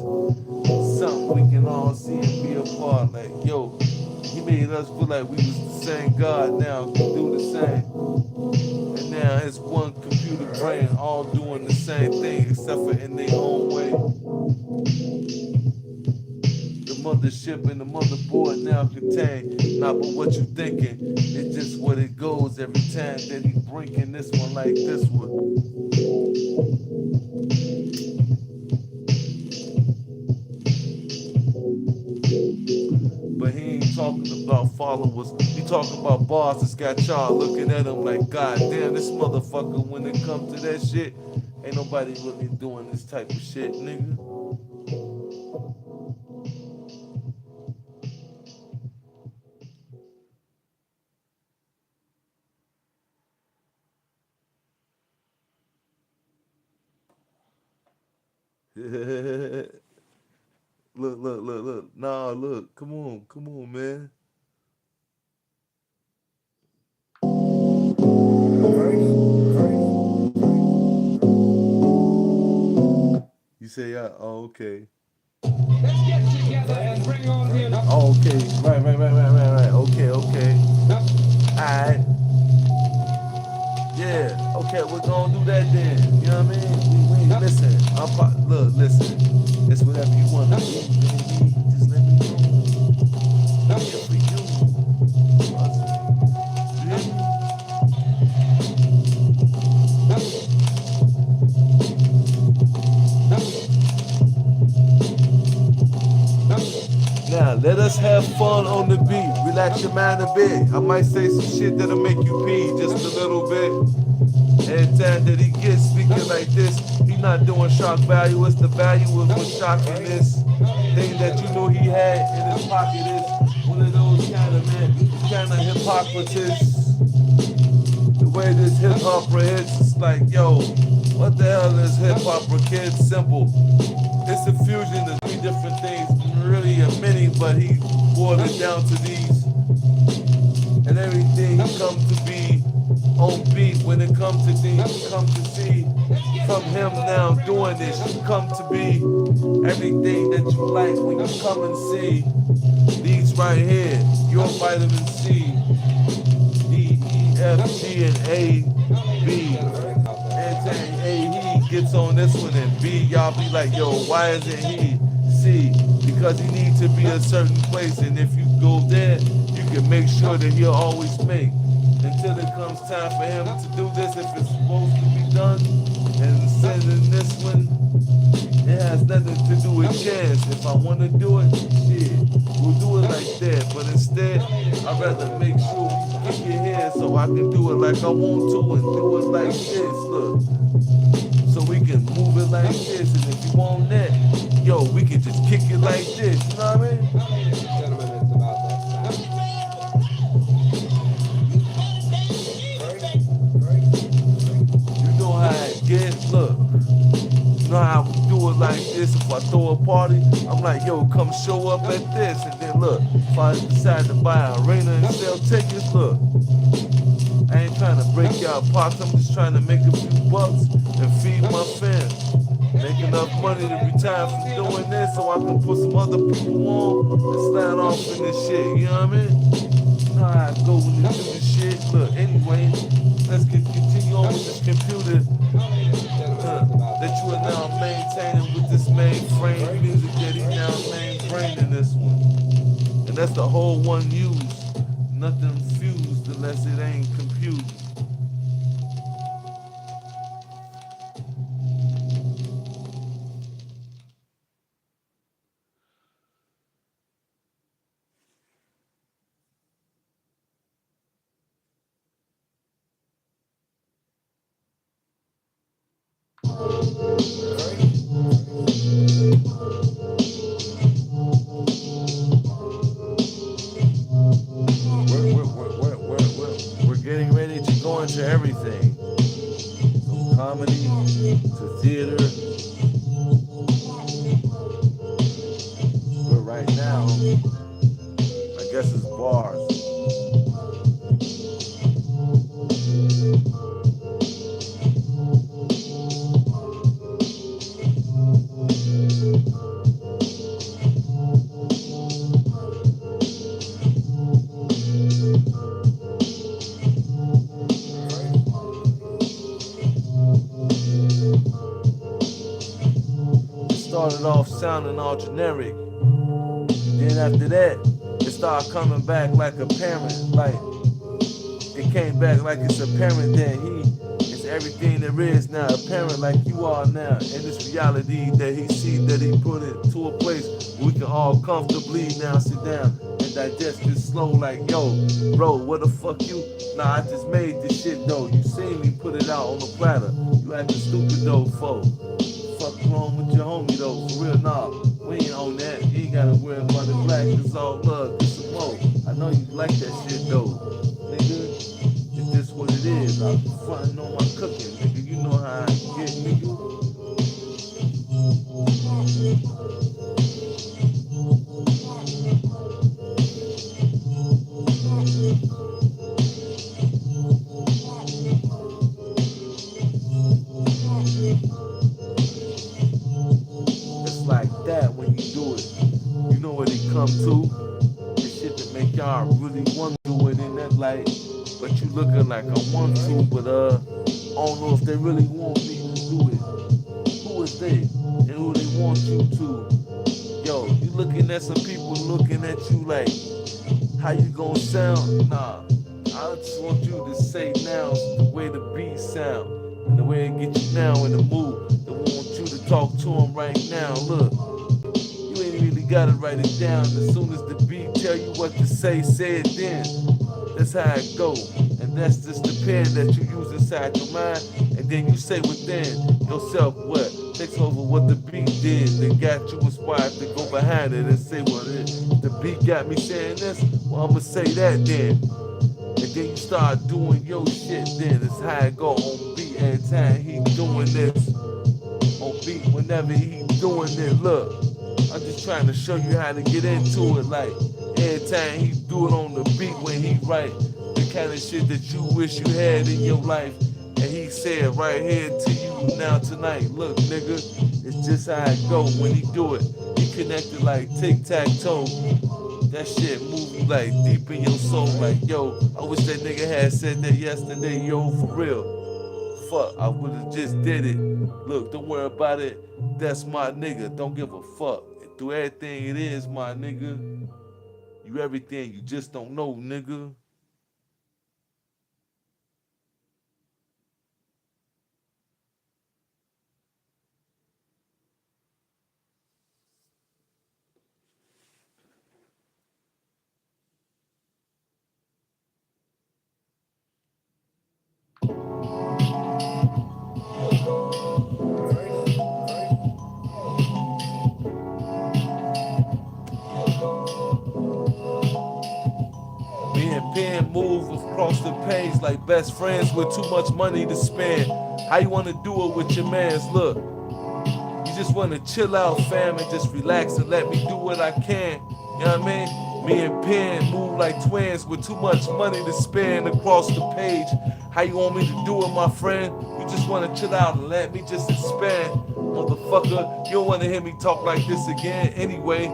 S2: something we can all see and be a part. Like, yo, he made us feel like we was the same God now, can do the same. And now it's one computer brain all doing the same thing except for in their own way. The mothership and the motherboard now contain not but what you thinking. It's just what it goes every time that he breaking this one like this one. But he ain't talking about followers. He talking about bars that's got y'all looking at him like, God damn, this motherfucker, when it comes to that shit, ain't nobody really doing this type of shit, nigga. Look. Nah, look. Come on, man. You say, oh, okay.
S3: Let's get together and bring on the...
S2: Oh, okay. Right. Okay. Alright. Yeah. Okay, we're gonna do that then. You know what I mean? We listen. Look, listen. It's whatever you want to do, baby. Just let me know. I'm here for you. Now, let us have fun on the beat. Relax your mind a bit. I might say some shit that'll make you pee just a little bit. Every time that he gets speaking like this, he not doing shock value. It's the value of what's shocking this thing that you know he had in his pocket is one of those kind of hypocrites. The way this hip hopper hits, it's like, yo, what the hell is hip hopper, kid? Simple. It's a fusion of three different things, really a many, but he boiled it down to these. And everything comes to be on beat. When it comes to things, you come to see from him now doing this. You come to be everything that you like when you come and see these right here. Your vitamin C, D, E, F, G, and A, B. And saying A, he gets on this one, and B, y'all be like, yo, why isn't he? C, because he needs to be a certain place, and if you go there, you can make sure that he'll always make. until it comes time for him to do this if it's supposed to be done. And instead of this one, it has nothing to do with chance. If I want to do it, shit, we'll do it like that. But instead, I'd rather make sure we kick your head so I can do it like I want to and do it like this. Look, so we can move it like this. And if you want that, yo, we can just kick it like this. You know what I mean?
S3: Ladies and gentlemen, it's about that time.
S2: You know how it gets. Look. You know how we do it like this? If I throw a party, I'm like, yo, come show up at this. And then look, if I decide to buy an arena and sell tickets, look, I ain't trying to break y'all pockets. I'm just trying to make a few bucks and feed my fans. Make enough money to retire from doing this so I can put some other people on and slide off in this shit. You know what I mean? You know how I go when you do this shit. Look, anyway, let's continue on with this computer that you are now maintaining with this mainframe music that he now mainframed in this one. And that's the whole one used. Nothing fused unless it ain't computed. We're getting ready to go into everything. From comedy to theater. But right now, I guess it's bars. Started off sounding all generic. Then after that, it started coming back like a parent. Like, it came back like it's apparent that he is everything there is now. Apparent like you are now. And this reality that he see, that he put it to a place where we can all comfortably now sit down and digest this slow like, yo, bro, what the fuck you? Nah, I just made this shit though. You seen me put it out on the platter. You acting stupid though, fo. Fuck wrong with your homie though, for real, nah. We ain't on that. You ain't gotta worry about the black. It's all love, it's some more. I know you like that shit though, nigga. It's just what it is. I'm frontin' on my cooking, nigga. You know how I get, nigga. It's like that when you do it. You know what it come to? This shit that make y'all really want to do it in that light. But you looking like I want to, but I don't know if they really want me to do it. Who is they? And who they want you to? Yo, you looking at some people looking at you like, how you gonna sound? Nah, I just want you to say now the way the beat sound. And the way it get you now in the mood. They want you to talk to them right now. Look, you ain't really gotta write it down. As soon as the beat tell you what to say it then. That's how it go. And that's just the pen that you use inside your mind. And then you say within yourself what takes over what the beat did. That got you inspired to go behind it and say, well, the beat got me saying this. Well, I'ma say that then. And then you start doing your shit then. That's how it go on beat every time he doing this. On beat whenever he doing it. Look, I'm just trying to show you how to get into it. Like, every time he do it on the beat when he write the kind of shit that you wish you had in your life. And he said right here to you now tonight, look nigga, it's just how it go when he do it. He connected like tic-tac-toe. That shit move you like deep in your soul. Like, yo, I wish that nigga had said that yesterday, yo, for real. Fuck, I would've just did it. Look, don't worry about it. That's my nigga. Don't give a fuck. Through everything it is, my nigga. You everything, you just don't know, nigga. across the page like best friends with too much money to spend. How you wanna do it with your mans? Look, you just wanna chill out, fam, and just relax and let me do what I can. You know what I mean? Me and Penn move like twins with too much money to spend across the page. How you want me to do it, my friend? You just wanna chill out and let me just expand. Motherfucker, you don't wanna hear me talk like this again. Anyway,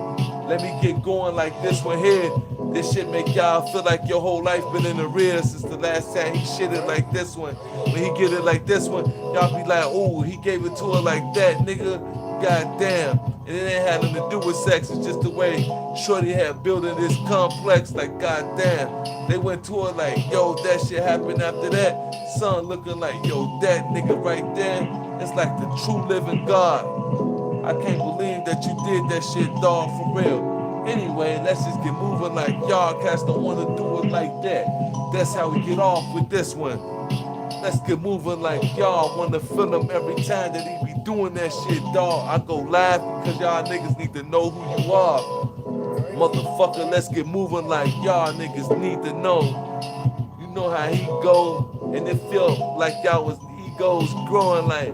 S2: let me get going like this one here. This shit make y'all feel like your whole life been in the rear since the last time he shit it like this one. When he get it like this one, y'all be like, ooh, he gave it to her like that, nigga. God damn. And it ain't had nothing to do with sex, it's just the way Shorty had building this complex, like god damn. They went to her like, yo, that shit happened after that. Son looking like, yo, that nigga right there, it's like the true living God. I can't believe that you did that shit, dog, for real. Anyway, let's just get moving like y'all cats don't want to do it like that. That's how we get off with this one. Let's get moving like y'all want to feel him every time that he be doing that shit, dog. I go live because y'all niggas need to know who you are. Motherfucker, let's get moving like y'all niggas need to know. You know how he go, and it feel like y'all was egos growing like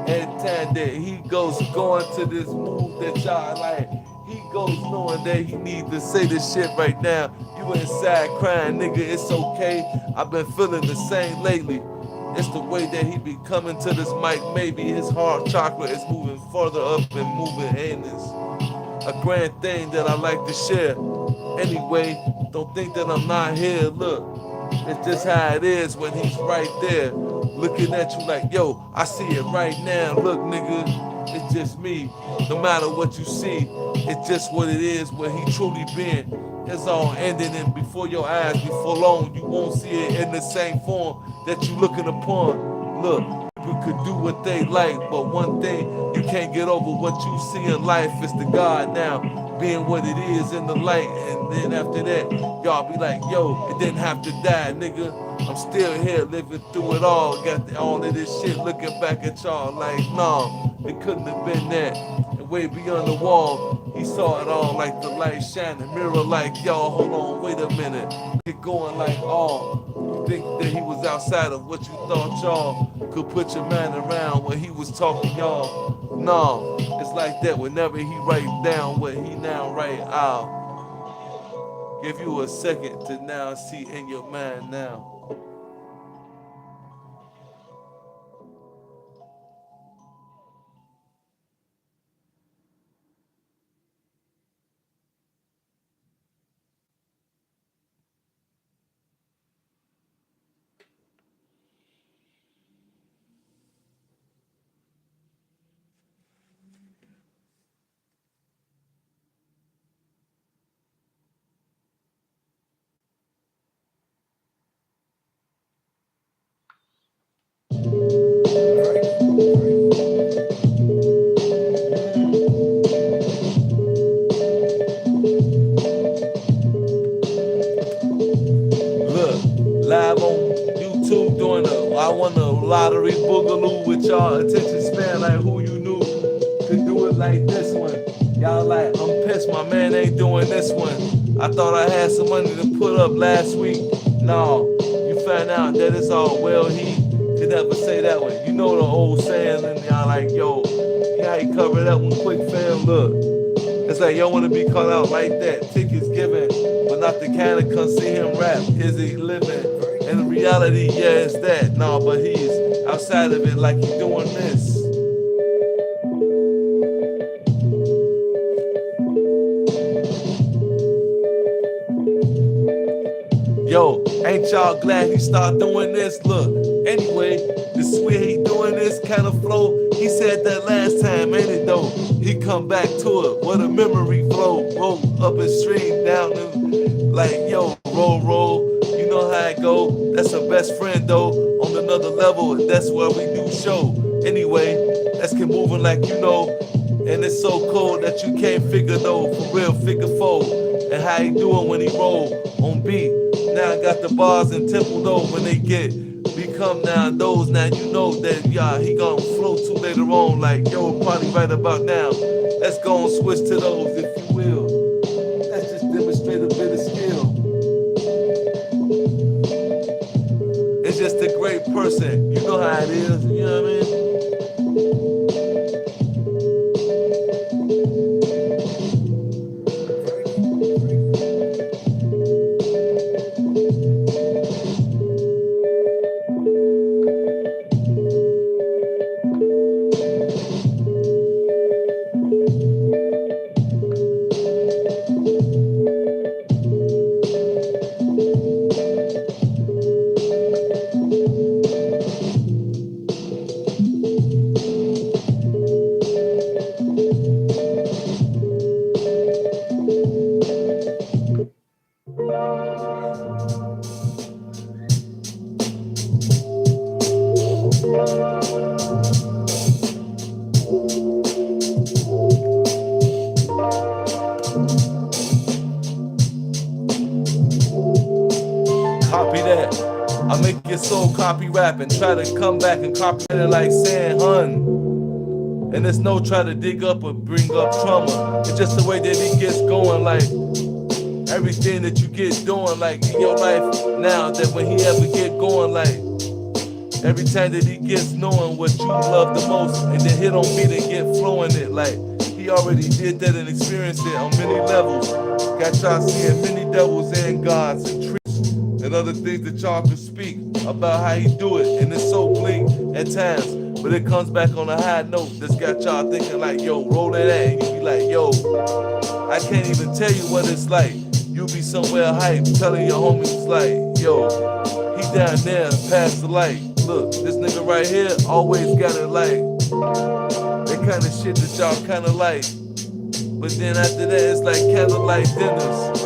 S2: every time that he goes going to this move that y'all like. He goes knowing that he need to say this shit right now. You inside crying, nigga, it's okay. I've been feeling the same lately. It's the way that he be coming to this mic. Maybe his heart chakra is moving further up and moving in. It's a grand thing that I like to share. Anyway, don't think that I'm not here. Look, it's just how it is when he's right there, looking at you like, yo, I see it right now. Look, nigga, it's just me. No matter what you see, it's just what it is where he truly been. It's all ending and before your eyes, before long, you won't see it in the same form that you looking upon. Look, people could do what they like, but one thing you can't get over what you see in life is the God now, being what it is in the light. And then after that, y'all be like, yo, it didn't have to die, nigga. I'm still here living through it all. Got all of this shit looking back at y'all like, nah, it couldn't have been that. And way beyond the wall, he saw it all like the light shining, mirror like, y'all, hold on, wait a minute. Get going like, oh, you think that he was outside of what you thought y'all could put your man around when he was talking y'all? No, it's like that whenever he write down what he now write out. Give you a second to now see in your mind now. Look, live on YouTube doing I won a lottery boogaloo with y'all attention span like who you knew could do it like this one. Y'all like, I'm pissed my man ain't doing this one. I thought I had some money to put up last week. No, you found out that it's all well he could never say that one. You know the old saying and y'all like, yo, how he covered that one quick, fam. Look, it's like y'all wanna be called out like that. Tickets given, but not the kind of come see him rap. Is he living? And the reality, yeah, it's that. No, but he's outside of it like he's doing this. Yo, ain't y'all glad he started doing this? Look, anyway, this way he doing this kind of flow. He said that last time, ain't it though? He come back to it with a memory flow. Roll up and stream down and like, yo, roll. You know how it go. That's her best friend though. On another level, that's where we do show. Anyway, let's get moving like you know. And it's so cold that you can't figure though. For real, figure fold. And how he doing when he roll on beat. Now I got the bars in temple though when they become now those. Now you know that yeah he gonna flow to later on like yo probably right about now. Let's go and switch to those if you will. Let's just demonstrate a bit of skill. person. You know how it is. You know what I mean? Copy that. I make your soul copy rap and try to come back and copy it like saying hun. And there's no try to dig up or bring up trauma. It's just the way that he gets going, like everything that you get doing, like in your life now, that when he ever get going, like every time that he gets knowing what you love the most, and then hit on beat and get flowing it, like he already did that and experienced it on many levels. Got y'all seeing many devils and gods and tricks and other things that y'all can speak about how he do it, and it's so bleak at times, but it comes back on a high note that's got y'all thinking like, yo, roll that, and you be like, yo, I can't even tell you what it's like. You be somewhere hype, telling your homies like, yo, he down there past the light. Look, this nigga right here always got it like that kind of shit that y'all kind of like. But then after that, it's like candlelight dinners,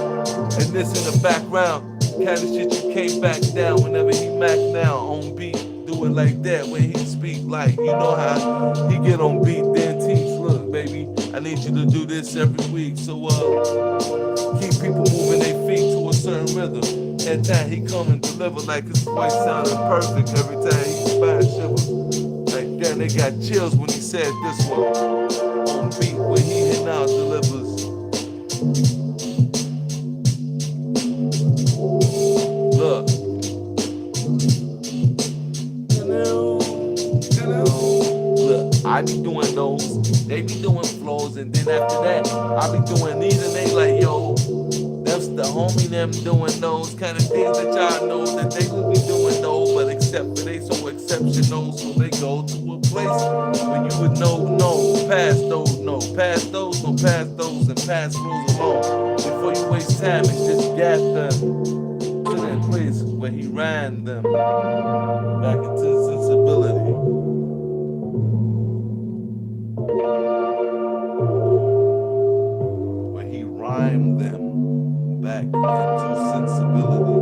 S2: and this in the background, kind of shit you can't back down whenever he mac now on beat. Do it like that when he speak, like you know how he get on beat, then teach. Look, baby, I need you to do this every week, so keep people moving their feet to a certain rhythm. That time he come and deliver like his voice sounded perfect every time he spine shivers. Like damn, they got chills when he said this one on beat when he hit now delivers. Look. Look, I be doing those, they be doing flows, and then after that, I be doing these, and they like, yo, that's the homie them doing those kind of things that y'all know that they would be doing those, but except for they so exceptional, so they go to a place where you would know, pass those, no, pass those, no, pass those, and pass those along. Before you waste time, it's just gas them to that place where he ran them back into sensibility. Where he rhymed them back into sensibility.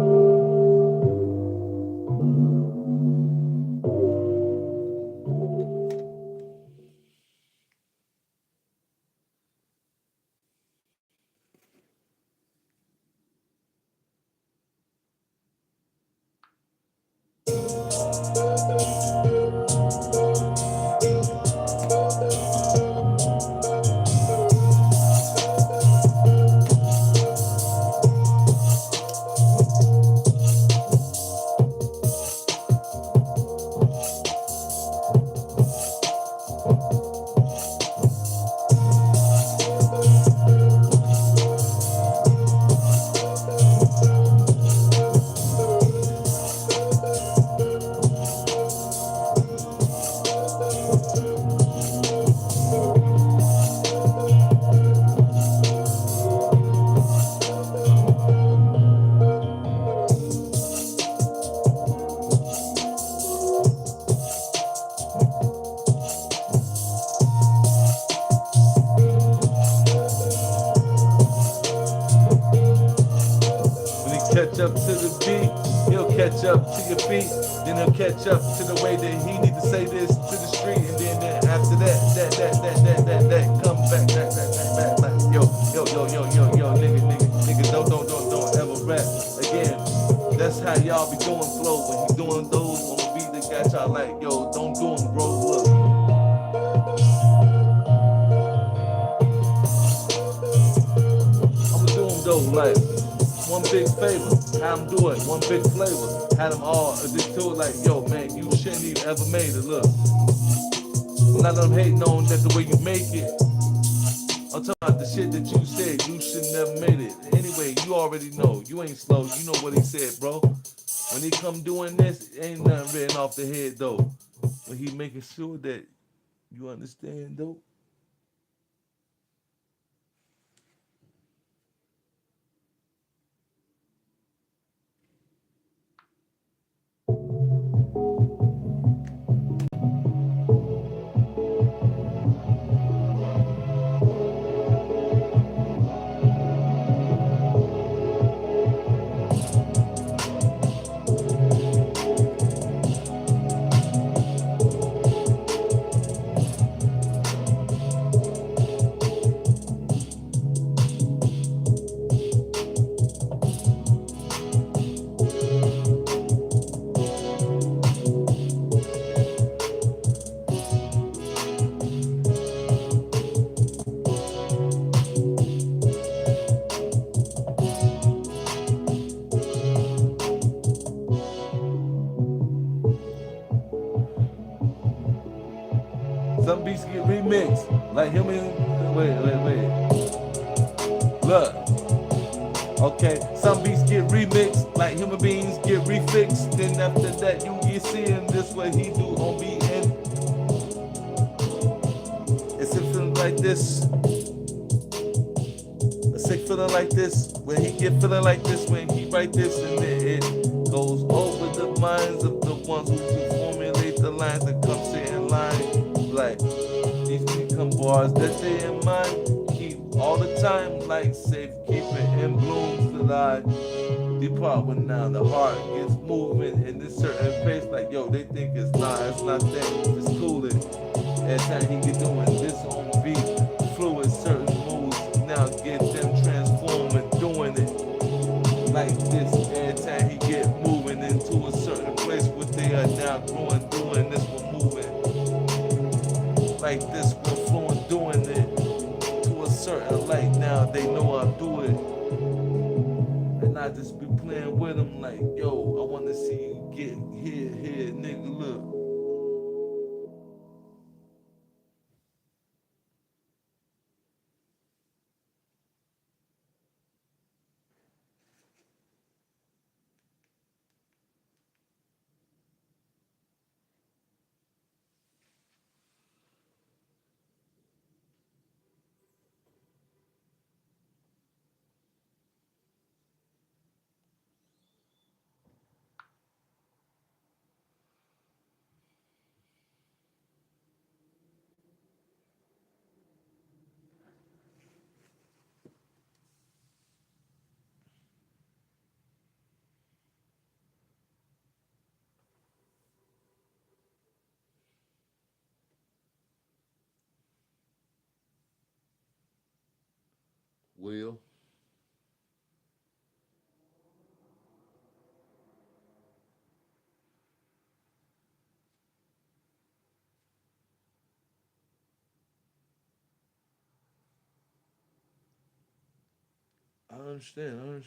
S2: Catch up to the beat, he'll catch up to your feet, then he'll catch up to the way that he need to say this to the street, and then after that, come back, yo, nigga, don't ever rap again. That's how y'all be doing flow when he doing those on the beat that got y'all like, yo, don't do them, bro, look. I'ma do them though, like. One big favor, how I'm doing, one big flavor. Had them all addicted to it like, yo, man, you shit. shouldn't even ever made it. Look, a lot of them hating on that the way you make it. I'm talking about the shit that you said. You should never made it. Anyway, you already know. You ain't slow. You know what he said, bro. When he come doing this, ain't nothing written off the head though. When he making sure that you understand though. Some beats get remixed. Like him and wait. Look. Okay, some beats get remixed, like human beings get refixed. Then after that, you get seeing this what he do on BN. It's a feeling like this, a sick feeling like this. When he get feeling like this, when he write this, and then it goes over the minds of the ones who formulate the lines that come sit in line. Like these become bars that they in mind. Keep all the time, like safe, keep it in blooms till I depart. When now the heart gets moving in this certain pace, like yo, they think it's not that, it's cooling. Every time he get doing this on beat, fluid, certain moves, now get them transforming, doing it like this. Every time he get moving into a certain place where they are now growing, doing this, we're moving like this, we're flowing, doing it to a certain light. Now they know I do it, and I just be playing with them like, yo, I want to see you get here, nigga, look. Will. I understand.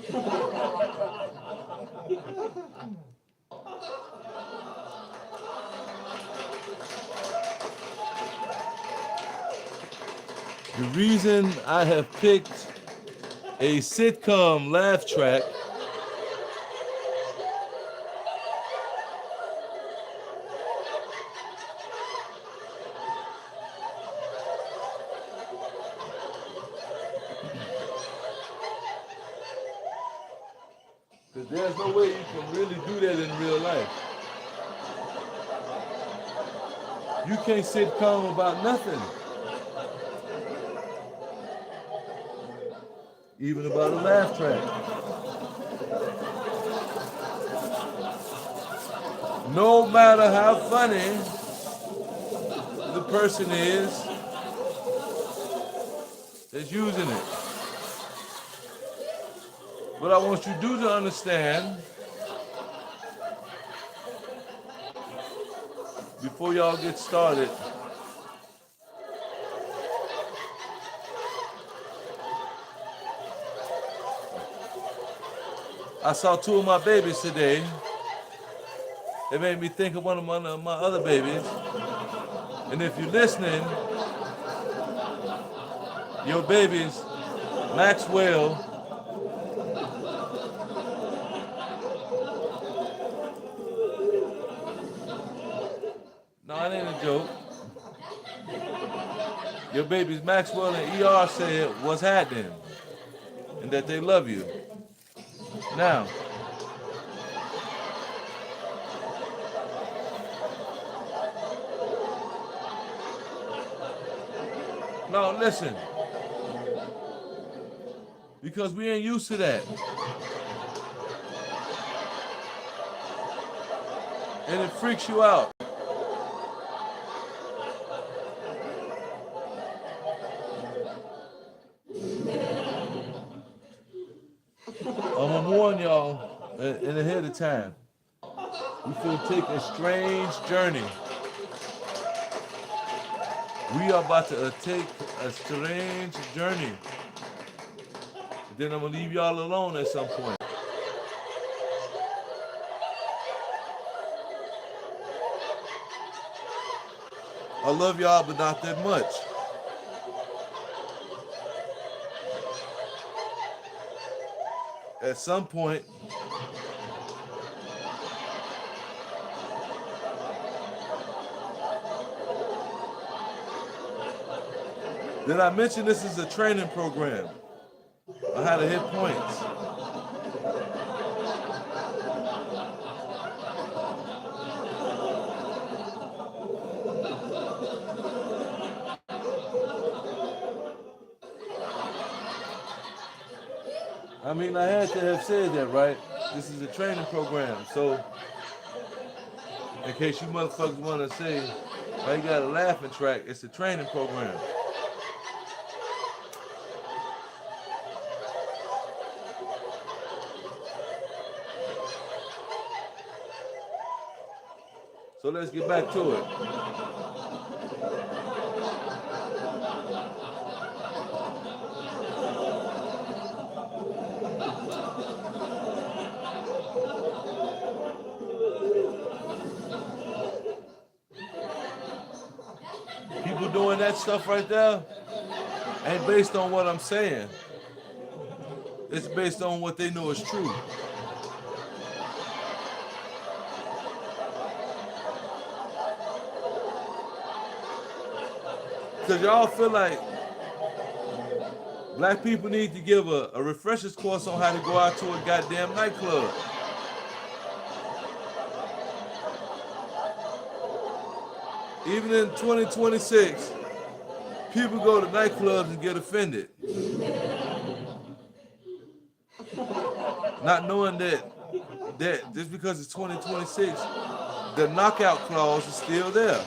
S2: The reason I have picked a sitcom laugh track because there's no way you can really do that in real life. You can't sit calm about nothing. Even about a laugh track. No matter how funny the person is that's using it. What I want you to do to understand before y'all get started, I saw two of my babies today. It made me think of one of my other babies. And if you're listening, your babies, Maxwell, no, it ain't a joke. Your babies, Maxwell and ER, said what's happening and that they love you. Now, no, listen. Because we ain't used to that. And it freaks you out. I'm gonna warn y'all in ahead of time. We finna take a strange journey. We are about to take a strange journey. Then I'm gonna leave y'all alone at some point. I love y'all, but not that much. At some point, did I mention this is a training program on how to hit points? I mean, I had to have said that, right? This is a training program. So, in case you motherfuckers want to say, why you got a laughing track, it's a training program. So let's get back to it. People doing that stuff right there ain't based on what I'm saying. It's based on what they know is true. Because y'all feel like black people need to give a refresher's course on how to go out to a goddamn nightclub. Even in 2026, people go to nightclubs and get offended. Not knowing that just because it's 2026, the knockout clause is still there.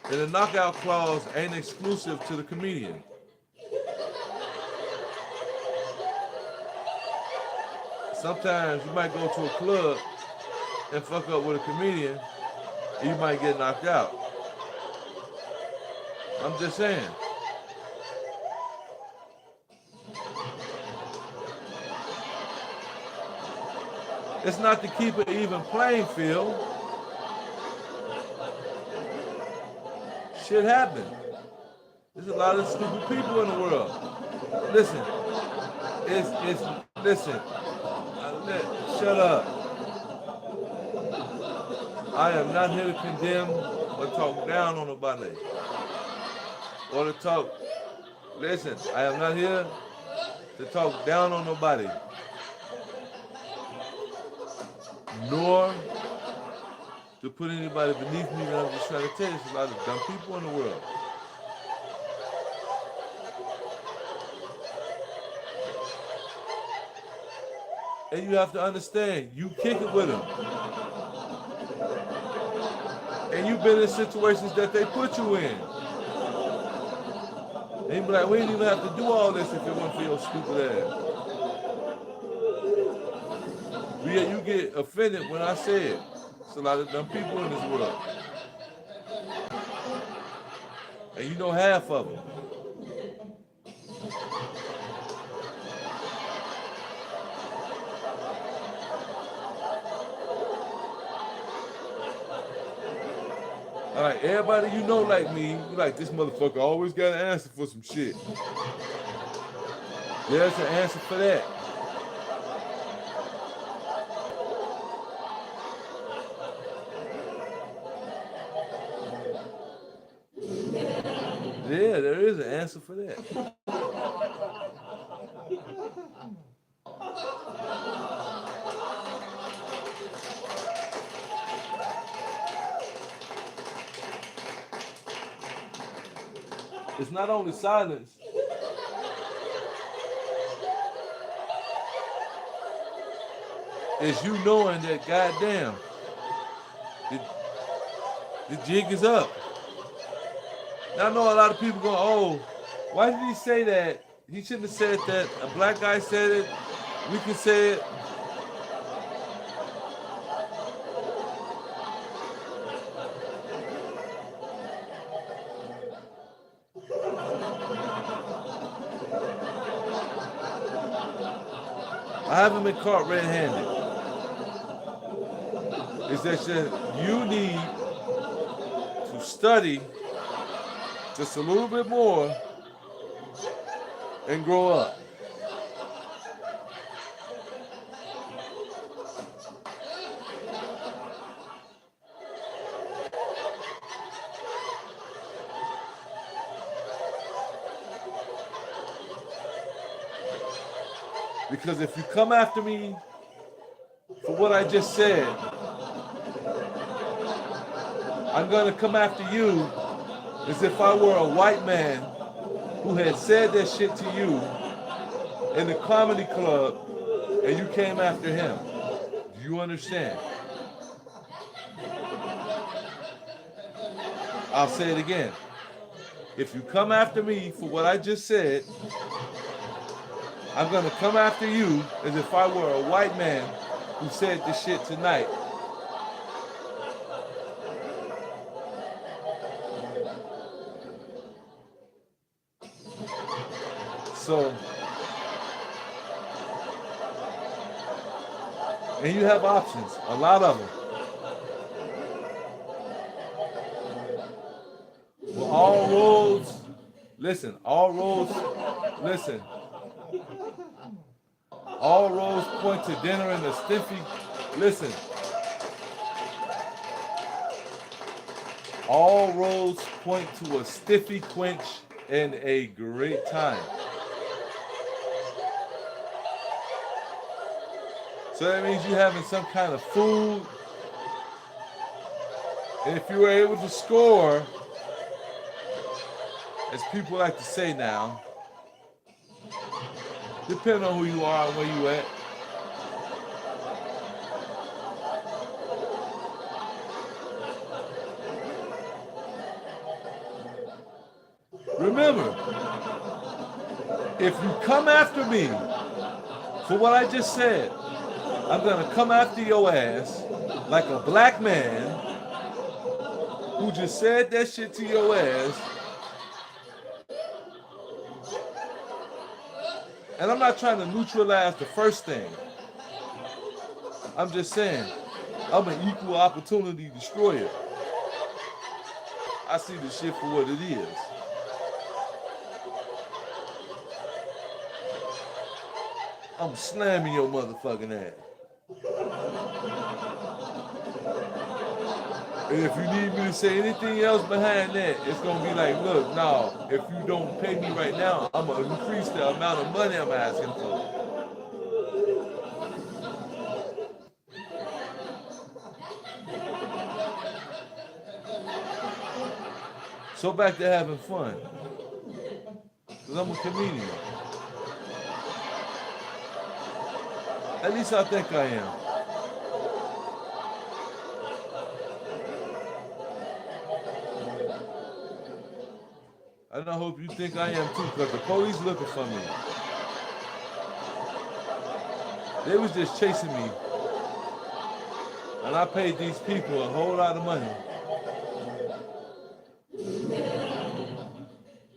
S2: And the knockout clause ain't exclusive to the comedian. Sometimes you might go to a club and fuck up with a comedian, and you might get knocked out. I'm just saying. It's not to keep an even playing field. Shit happens. There's a lot of stupid people in the world. Listen, listen. Shut up. I am not here to condemn or talk down on nobody. Or to talk. Listen, I am not here to talk down on nobody. Nor to put anybody beneath me. I'm just trying to tell you, there's a lot of dumb people in the world. And you have to understand, you kick it with them. And you've been in situations that they put you in. And you be like, we didn't even have to do all this if it wasn't for your stupid ass. But yet you get offended when I say it. There's a lot of dumb people in this world. And you know half of them. All right, everybody you know like me, you like, this motherfucker always got an answer for some shit. There's an answer for that. Yeah, there is an answer for that. It's not only silence. It's you knowing that, goddamn, the jig is up. Now I know a lot of people go, oh, why did he say that? He shouldn't have said that. A black guy said it. We can say it. I haven't been caught red-handed. It's that you need to study just a little bit more and grow up. Because if you come after me for what I just said, I'm going to come after you as if I were a white man who had said that shit to you in the comedy club and you came after him. Do you understand? I'll say it again. If you come after me for what I just said, I'm going to come after you as if I were a white man who said this shit tonight. So, and you have options, a lot of them. Well, all roads point to dinner and a stiffy. Listen, all roads point to a stiffy quench and a great time. So that means you're having some kind of food. And if you were able to score, as people like to say now, depending on who you are and where you at, remember, if you come after me for what I just said, I'm going to come after your ass like a black man who just said that shit to your ass. And I'm not trying to neutralize the first thing. I'm just saying, I'm an equal opportunity destroyer. I see the shit for what it is. I'm slamming your motherfucking ass. And if you need me to say anything else behind that, it's gonna be like, look, no, if you don't pay me right now, I'm gonna increase the amount of money I'm asking for. So back to having fun. Cause I'm a comedian. At least I think I am. And I hope you think I am too, because the police looking for me. They was just chasing me. And I paid these people a whole lot of money.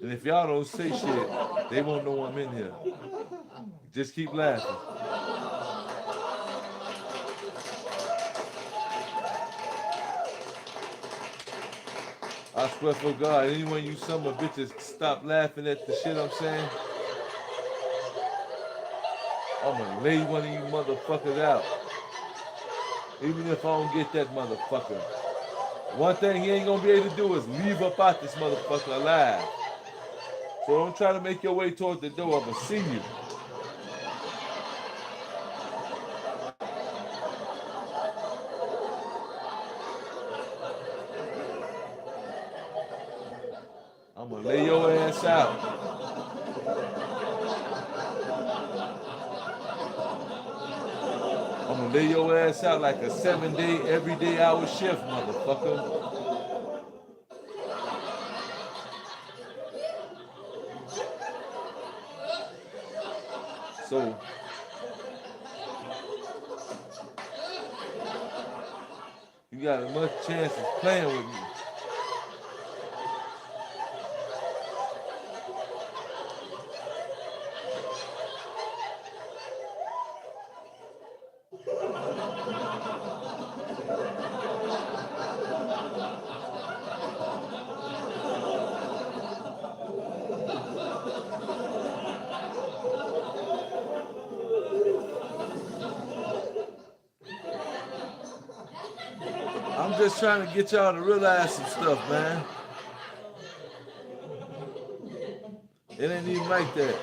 S2: And if y'all don't say shit, they won't know I'm in here. Just keep laughing. I swear for God, anyone you some of bitches stop laughing at the shit I'm saying, I'm gonna lay one of you motherfuckers out. Even if I don't get that motherfucker. One thing he ain't gonna be able to do is leave up out this motherfucker alive. So don't try to make your way towards the door, I'm gonna see you. I'm gonna lay your ass out. I'm gonna lay your ass out like a 7-day, everyday hour shift, motherfucker. So, you got as much chance of playing with me. I'm just trying to get y'all to realize some stuff, man. It ain't even like that.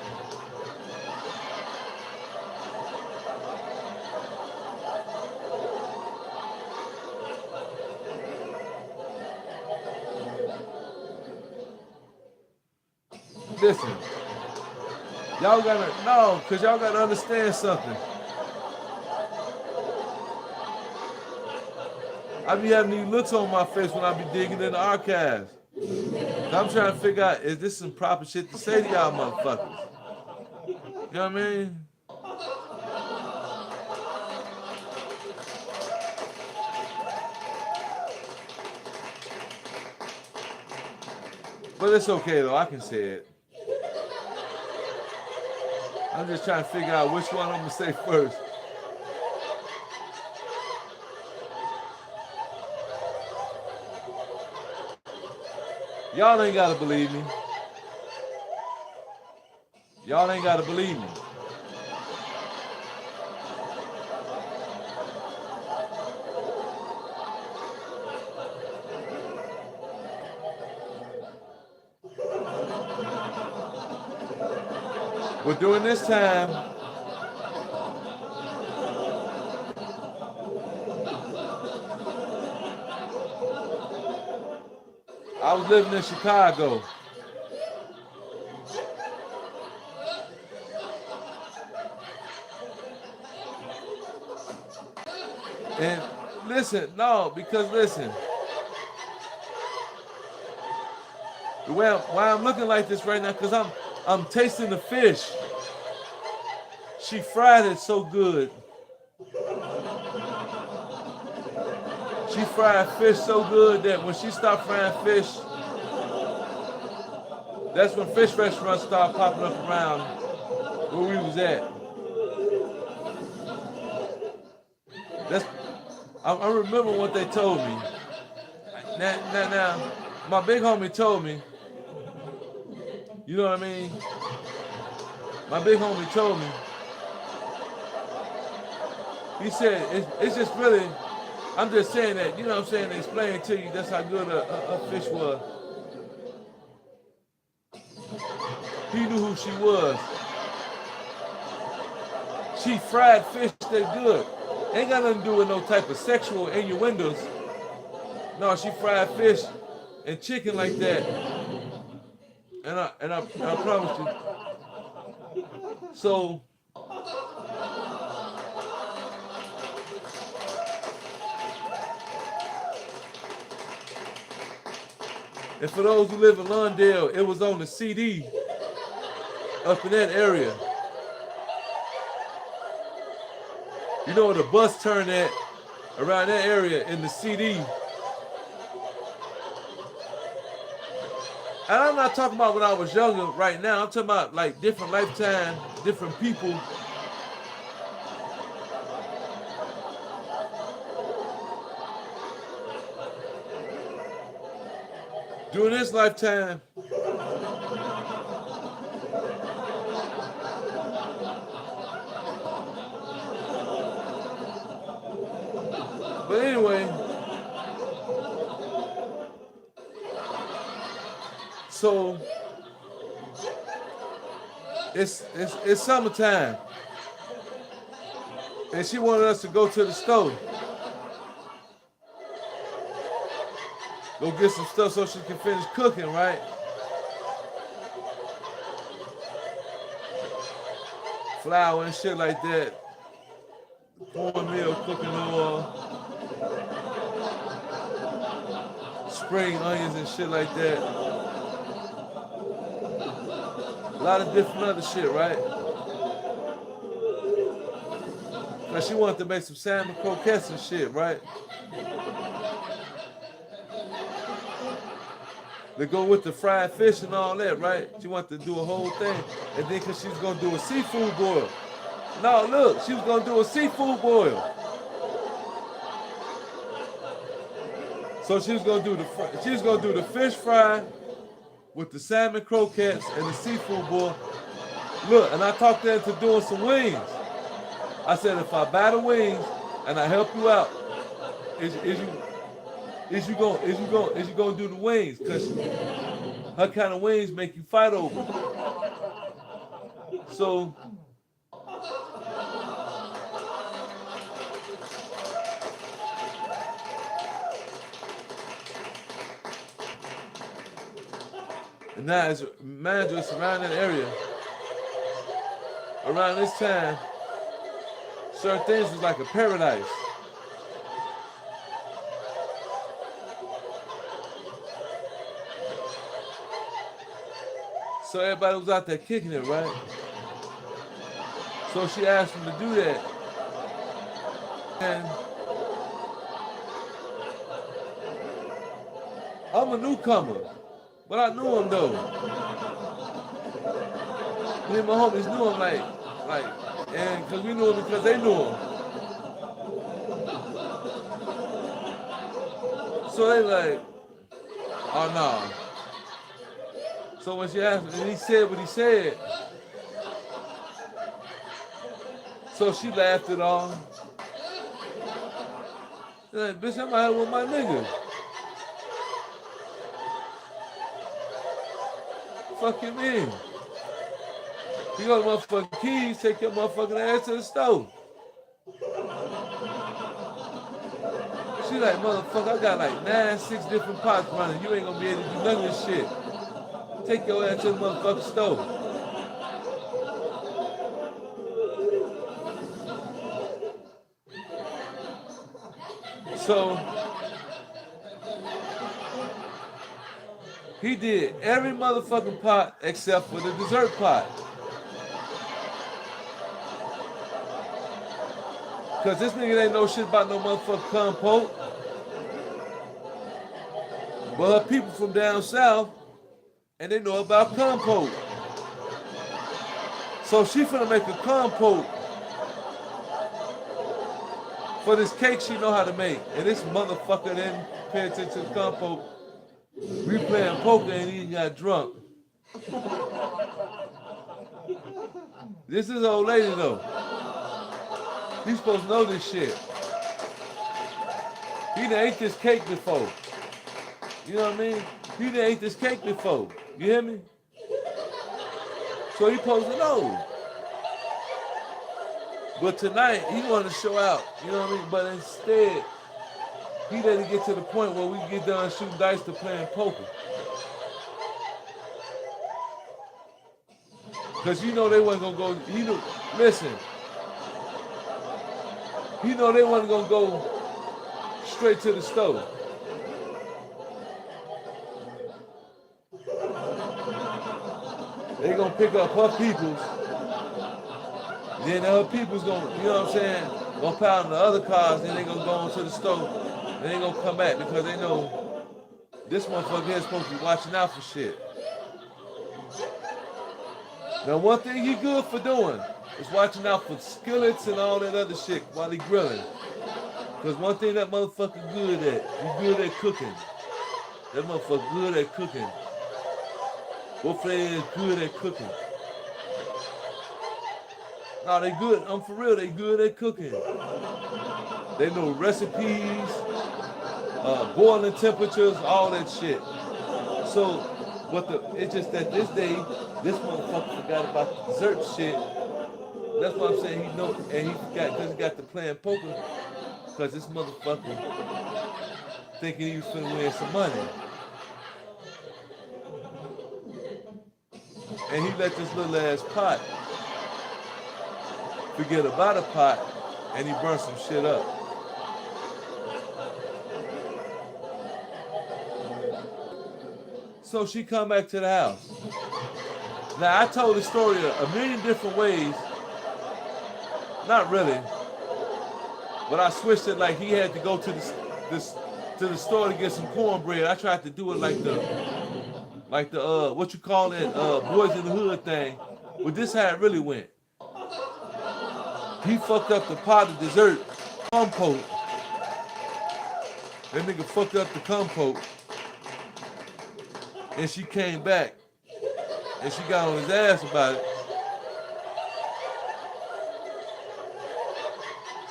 S2: Listen, y'all gotta, no, cause y'all gotta understand something. I be having these looks on my face when I be digging in the archives. I'm trying to figure out, is this some proper shit to say to y'all motherfuckers? You know what I mean? But it's okay though, I can say it. I'm just trying to figure out which one I'm gonna say first. Y'all ain't gotta believe me. Y'all ain't gotta believe me. But during this time, I was living in Chicago. And listen, no, because listen, why I'm looking like this right now, because I'm tasting the fish. She fried it so good. She fried fish so good that when she stopped frying fish, that's when fish restaurants started popping up around where we was at. That's I remember what they told me. Now, my big homie told me. You know what I mean? My big homie told me. He said it's just really. I'm just saying that. You know what I'm saying? To explain to you that's how good a fish was. He knew who she was. She fried fish that good. Ain't got nothing to do with no type of sexual innuendos. No, she fried fish and chicken like that. And I promise you. So and for those who live in Lawndale, it was on the CD up in that area. You know where the bus turned at around that area in the CD. And I'm not talking about when I was younger right now. I'm talking about like different lifetime, different people. During this lifetime, but anyway, so it's summertime, and she wanted us to go to the store, go get some stuff so she can finish cooking, right? Flour and shit like that, cornmeal, cooking oil, spring onions and shit like that. A lot of different other shit, right? But she wanted to make some salmon croquettes and shit, right? They go with the fried fish and all that, right? She wanted to do a whole thing. And then because she was going to do a seafood boil. No, look, she was going to do a seafood boil. So she was going to do the fish fry with the salmon croquettes and the seafood boil. Look, and I talked her into doing some wings. I said, if I buy the wings and I help you out, is you gonna do the wings? Cause her kind of wings make you fight over. So and now it's mind you, it's around that area. Around this time, certain things was like a paradise. So everybody was out there kicking it, right? So she asked him to do that. And I'm a newcomer, but I knew him though. Me and my homies knew him like, and cause we knew him because they knew him. So they like, oh no. So when she asked him, and he said what he said, so she laughed it off. She's like, bitch, I'm out here with my nigga. Fuck you mean? You got motherfucking keys, take your motherfucking ass to the stove. She like, motherfucker, I got like 6 different pots running. You ain't gonna be able to do none of this shit. Take your ass to the motherfucking stove. So he did every motherfucking pot except for the dessert pot. Cause this nigga ain't know shit about no motherfucking compote. But her people from down south, and they know about compote. So she finna make a compote For this cake she know how to make. And this motherfucker didn't pay attention to the compo. We playing poker and he got drunk. This is an old lady though. He's supposed to know this shit. He done ate this cake before. You know what I mean? He done ate this cake before. You hear me? So he supposed to know. But tonight, he wanted to show out. You know what I mean? But instead, he didn't get to the point where we get done shooting dice to playing poker. Because you know they wasn't going to go, listen. You know they wasn't going to go straight to the stove. They gonna pick up her peoples. Then her people's gonna, you know what I'm saying, gonna pound the other cars, then they gonna go on to the stove. They ain't gonna come back because they know this motherfucker here is supposed to be watching out for shit. Now one thing he good for doing is watching out for skillets and all that other shit while he grilling. Because one thing that motherfucker good at, he good at cooking. That motherfucker good at cooking. Both they is good at cooking. No, they good. I'm for real. They good at cooking. They know recipes, boiling temperatures, all that shit. So, it's just that this day, this motherfucker forgot about the dessert shit. That's why I'm saying he know, and he forgot because he got to playing poker. Because this motherfucker thinking he was finna win some money. And he let this little ass pot forget about a pot, and he burned some shit up. So she come back to the house. Now I told the story a million different ways. Not really, but I switched it like he had to go to the store to get some cornbread. I tried to do it like the what you call it, Boys in the Hood thing. But this how it really went. He fucked up the pot of dessert compote. That nigga fucked up the compote. And she came back. And she got on his ass about it.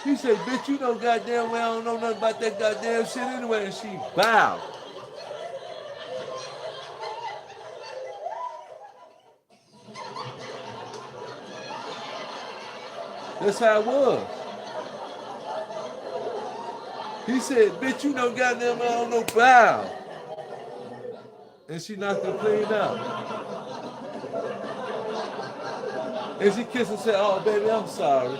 S2: He said, bitch, you know goddamn well I don't know nothing about that goddamn shit anyway. And she bowed. That's how it was. He said, bitch, you know goddamn I don't know bow. And she knocked him clean out. And she kissed and said, oh, baby, I'm sorry.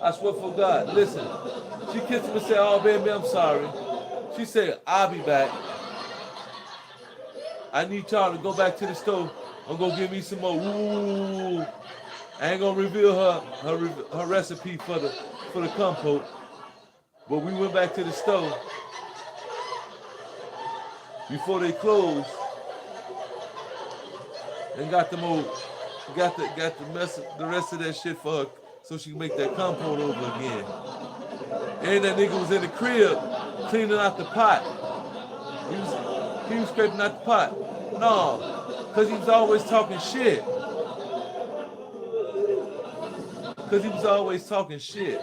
S2: I swear for God, listen. She kissed him and said, oh, baby, I'm sorry. She said, I'll be back. I need y'all to go back to the stove and go give me some more. Ooh. I ain't gonna reveal her recipe for the compote. But we went back to the stove before they closed and got the rest of that shit for her so she can make that compote over again. And that nigga was in the crib cleaning out the pot. He was scraping out the pot. No, because he was always talking shit. Because he was always talking shit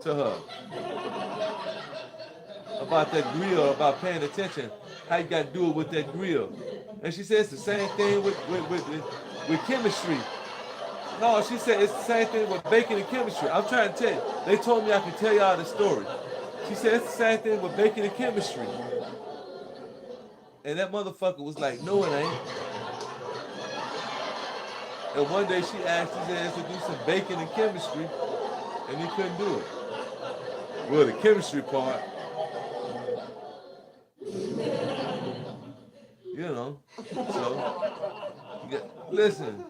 S2: to her about that grill, about paying attention, how you got to do it with that grill. And she said it's the same thing with chemistry. No, she said it's the same thing with baking and chemistry. I'm trying to tell you. They told me I could tell y'all the story. She said it's the same thing with baking and chemistry. And that motherfucker was like, no, it ain't. And one day she asked his ass to do some baking and chemistry, and he couldn't do it. Well, the chemistry part, you know. So, listen,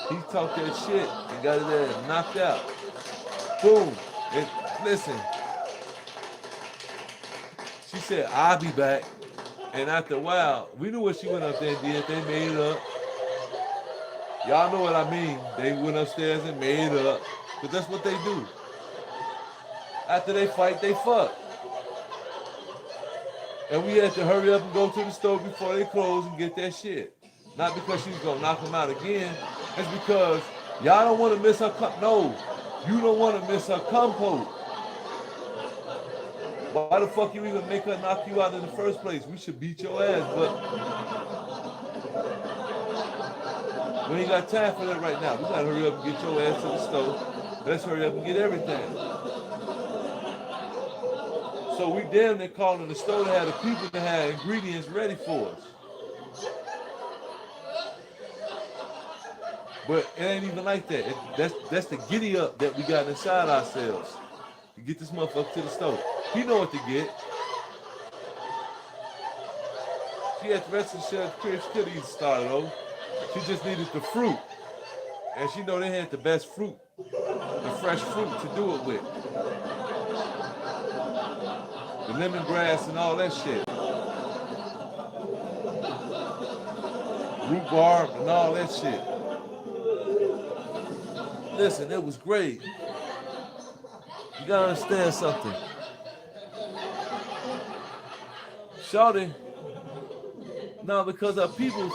S2: he talked that shit and got his ass knocked out. Boom. And listen, she said, I'll be back. And after a while, we knew what she went up there and did. They made it up. Y'all know what I mean. They went upstairs and made it up. But that's what they do. After they fight, they fuck. And we had to hurry up and go to the store before they close and get that shit. Not because she's gonna knock him out again. It's because y'all don't want to miss her. No, you don't want to miss her compote. Why the fuck you even make her knock you out in the first place? We should beat your ass, but we ain't got time for that right now. We gotta hurry up and get your ass to the store. Let's hurry up and get everything. So we damn near calling the store to have the people to have ingredients ready for us. But it ain't even like that. That's the giddy up that we got inside ourselves. To get this motherfucker to the store. He know what to get. She had the rest of the shelf cribs could even start though. She just needed the fruit. And she know they had the best fruit. The fresh fruit to do it with. The lemongrass and all that shit. Rhubarb and all that shit. Listen, it was great. You gotta understand something. Shawty, no, because our people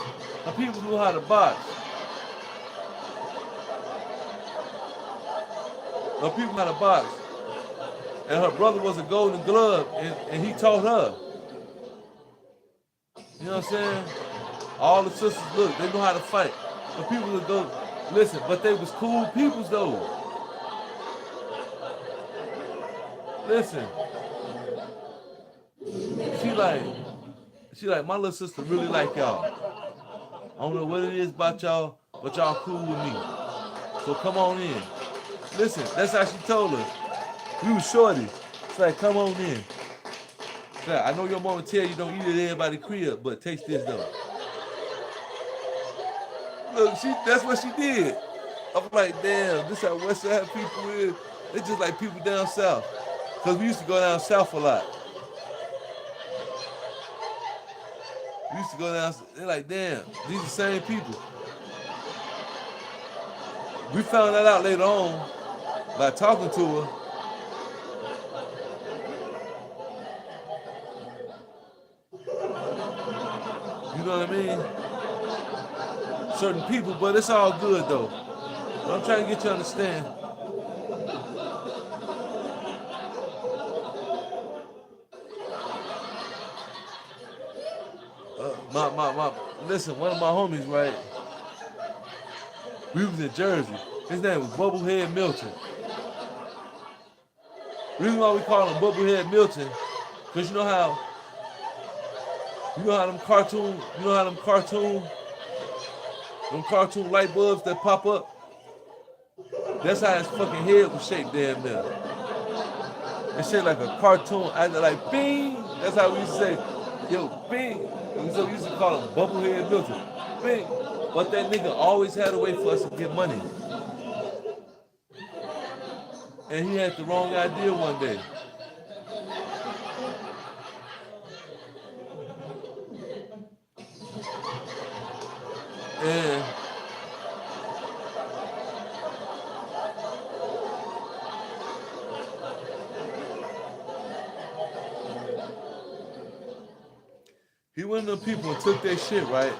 S2: knew how to box. Her people knew how to box. And her brother was a Golden Glove, and he taught her. You know what I'm saying? All the sisters, look, they know how to fight. The people would go, listen, but they was cool peoples though. Listen. She like, my little sister really like y'all. I don't know what it is about y'all, but y'all cool with me. So come on in. Listen, that's how she told us. We was shorty. It's like, come on in. It's like, I know your mama tell you don't eat at everybody's crib, but taste this though. Look, that's what she did. I'm like, damn, this how West Side people is. They just like people down south. Because we used to go down south a lot. We used to go down, they're like, damn, these are the same people. We found that out later on by talking to her. You know what I mean? Certain people, but it's all good though. But I'm trying to get you to understand. Listen, one of my homies, right? We was in Jersey. His name was Bubblehead Milton. Reason why we call him Bubblehead Milton, because you know how them cartoon light bulbs that pop up? That's how his fucking head was shaped damn near. It shaped like a cartoon, either like bing. That's how we used to say, yo, bing. So we used to call him Bubblehead Milton. Bing. But that nigga always had a way for us to get money. And he had the wrong idea one day. And he went to the people and took their shit, right?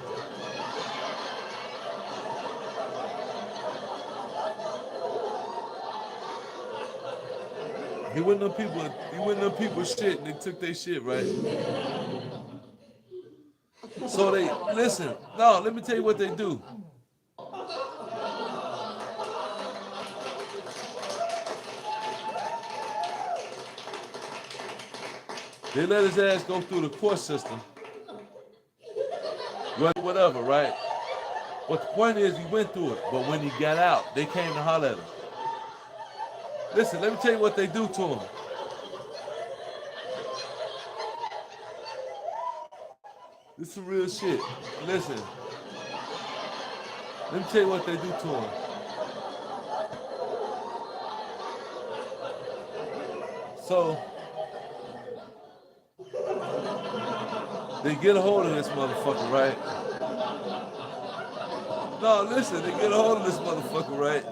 S2: He went to the people's shit and they took their shit, right? So they, listen, no, let me tell you what they do. They let his ass go through the court system. Whatever, right? But the point is he went through it. But when he got out, they came to holler at him. Listen, let me tell you what they do to him. This is some real shit. Listen. Let me tell you what they do to him. So, they get a hold of this motherfucker, right? No, listen, they get a hold of this motherfucker, right?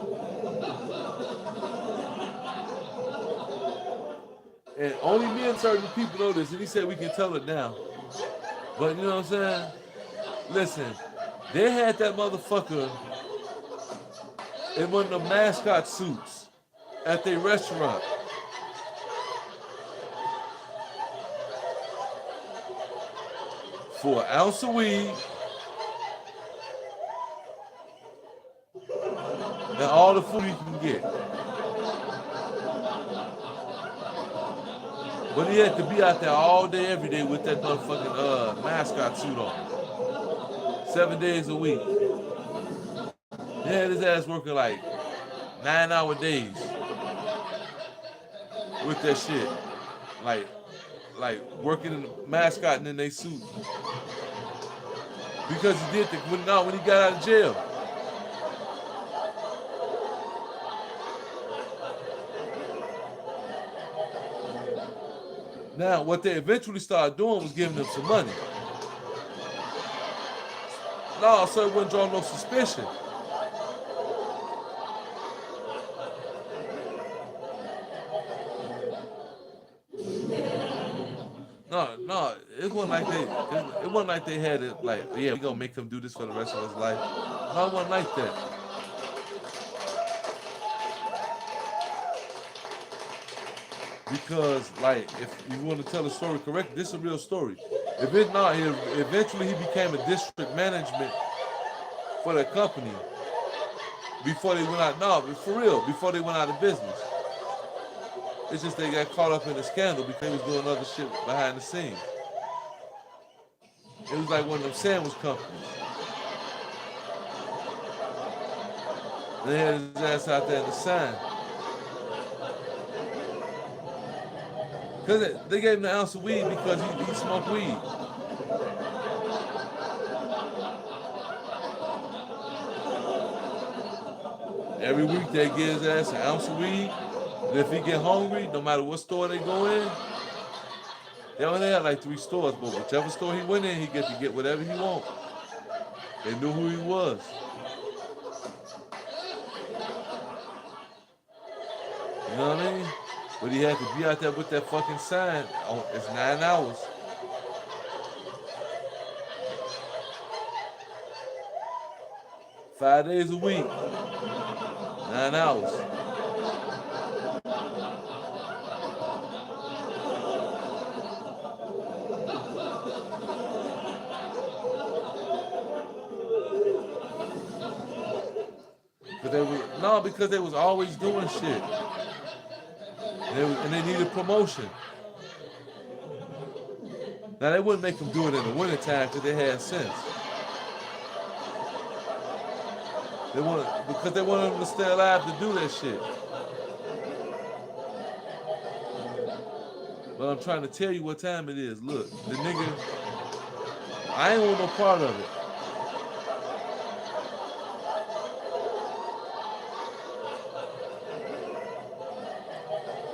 S2: And only me and certain people know this, and he said we can tell it now. But you know what I'm saying? Listen, they had that motherfucker in one of the mascot suits at their restaurant. For an ounce of weed and all the food you can get. But he had to be out there all day, every day with that motherfucking mascot suit on. 7 days a week. He had his ass working like 9-hour days with that shit. Like working in the mascot and in their suit. Because he did when he got out of jail. Now, what they eventually started doing was giving them some money. No, so it wouldn't draw no suspicion. No, it wasn't like they had it like, yeah, we gonna make him do this for the rest of his life. No, it wasn't like that. Because, like, if you want to tell the story correct, this is a real story. Eventually he became a district management for the company before they went out. No, for real, before they went out of business. It's just they got caught up in a scandal because they was doing other shit behind the scenes. It was like one of them sandwich companies. They had his ass out there in the sign. Because they gave him an ounce of weed because he smoked weed. Every week they give his ass an ounce of weed. And if he get hungry, no matter what store they go in, they only had like 3 stores, but whichever store he went in, he get to get whatever he want. They knew who he was. You know what I mean? But he had to be out there with that fucking sign. Oh, it's 9 hours. Five days a week. 9 hours. Because they was always doing shit. And they needed promotion. Now they wouldn't make them do it in the wintertime because they had sense. Because they wanted them to stay alive to do that shit. But I'm trying to tell you what time it is. Look, the nigga, I ain't want no part of it.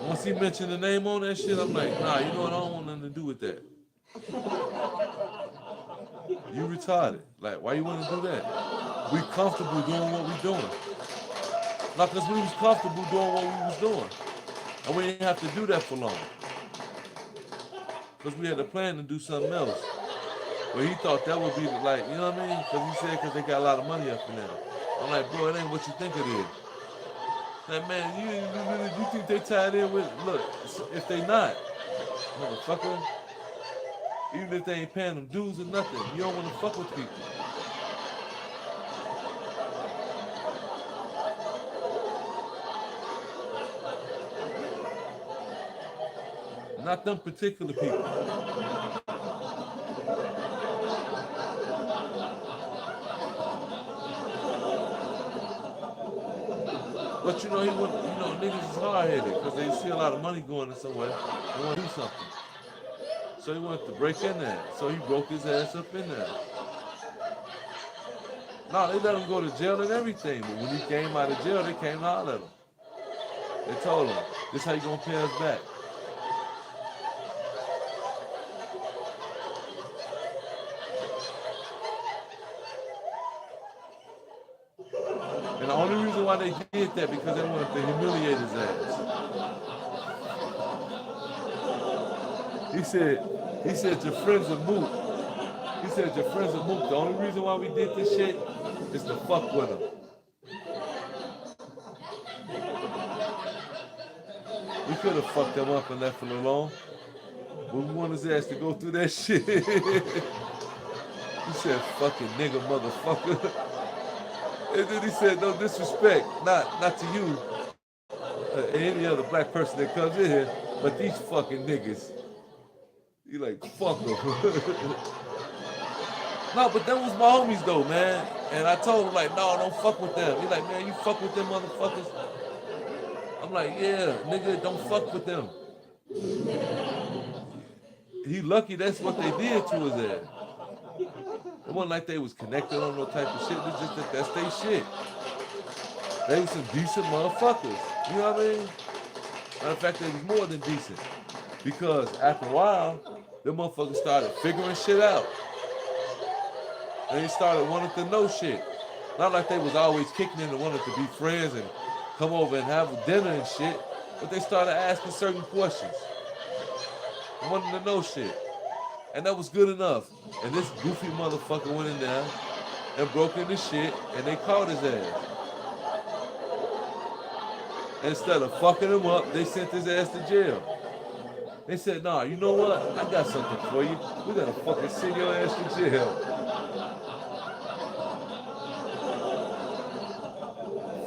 S2: Once he mentioned the name on that shit, I'm like, nah, you know what? I don't want nothing to do with that. You retarded. Like, why you want to do that? We comfortable doing what we doing. Not because we was comfortable doing what we was doing. And we didn't have to do that for long. Because we had a plan to do something else. But he thought that would be like, you know what I mean? Because he said because they got a lot of money up in there. I'm like, bro, it ain't what you think it is. Like, man, you think they tied in with, look, if they not, motherfucker, even if they ain't paying them dues or nothing, you don't want to fuck with people. Not them particular people. But you know, niggas is hard-headed because they see a lot of money going in somewhere. They want to do something. So he wanted to break in there. So he broke his ass up in there. No, they let him go to jail and everything. But when he came out of jail, they came out at him. They told him, this is how you going to pay us back. And the only reason why they did that because they wanted to humiliate his ass. He said your friends are moot. He said your friends are moot. The only reason why we did this shit is to fuck with them. We could have fucked them up and left him alone. But we want his ass to go through that shit. He said, fucking nigga motherfucker. And then he said, no disrespect, not to you, any other black person that comes in here, but these fucking niggas. He like, fuck them. No, but them was my homies though, man. And I told him like, no, don't fuck with them. He like, man, you fuck with them motherfuckers. I'm like, yeah, nigga, don't fuck with them. He lucky that's what they did to his ass. It wasn't like they was connected on no type of shit. It's just that that's their shit. They was some decent motherfuckers. You know what I mean? Matter of fact, they was more than decent. Because after a while, them motherfuckers started figuring shit out. And they started wanting to know shit. Not like they was always kicking in and wanted to be friends and come over and have dinner and shit. But they started asking certain questions. Wanting to know shit. And that was good enough. And this goofy motherfucker went in there and broke into shit and they caught his ass. Instead of fucking him up, they sent his ass to jail. They said, nah, you know what? I got something for you. We're gonna fucking send your ass to jail.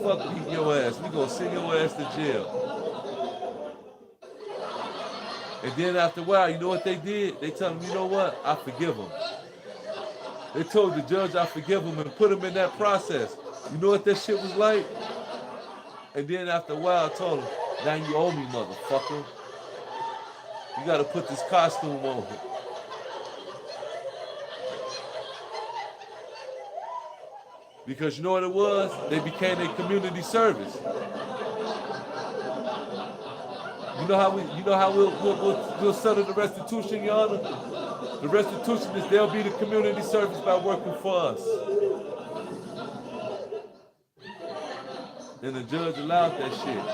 S2: Fuck beat your ass. We're gonna send your ass to jail. And then after a while, you know what they did? They tell him, you know what? I forgive him. They told the judge I forgive him and put him in that process. You know what that shit was like? And then after a while, I told him, now you owe me, motherfucker. You gotta put this costume on. Because you know what it was? They became a community service. You know how we'll settle the restitution, Your Honor? The restitution is they'll be the community service by working for us. And the judge allowed that shit.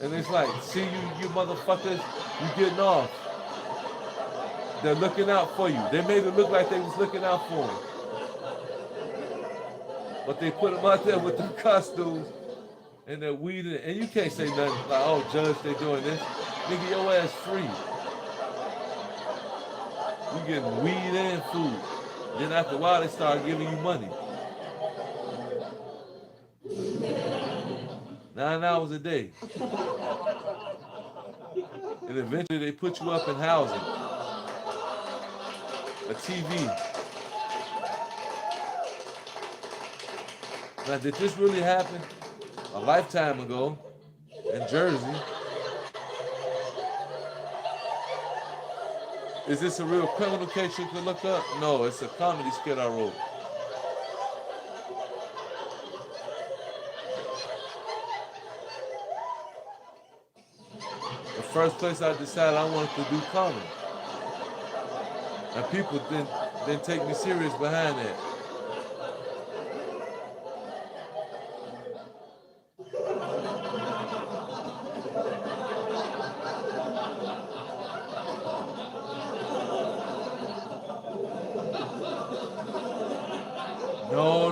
S2: And it's like, see you motherfuckers, you getting off. They're looking out for you. They made it look like they was looking out for them. But they put them out there with their costumes and their weed in it. And you can't say nothing like, oh, judge, they doing this. Nigga, your ass free. You getting weed and food. Then after a while, they start giving you money. 9 hours a day. And eventually they put you up in housing. A TV. Now, did this really happen a lifetime ago in Jersey? Is this a real criminal case you can look up? No, it's a comedy skit I wrote. The first place I decided I wanted to do comedy. And people didn't take me serious behind that.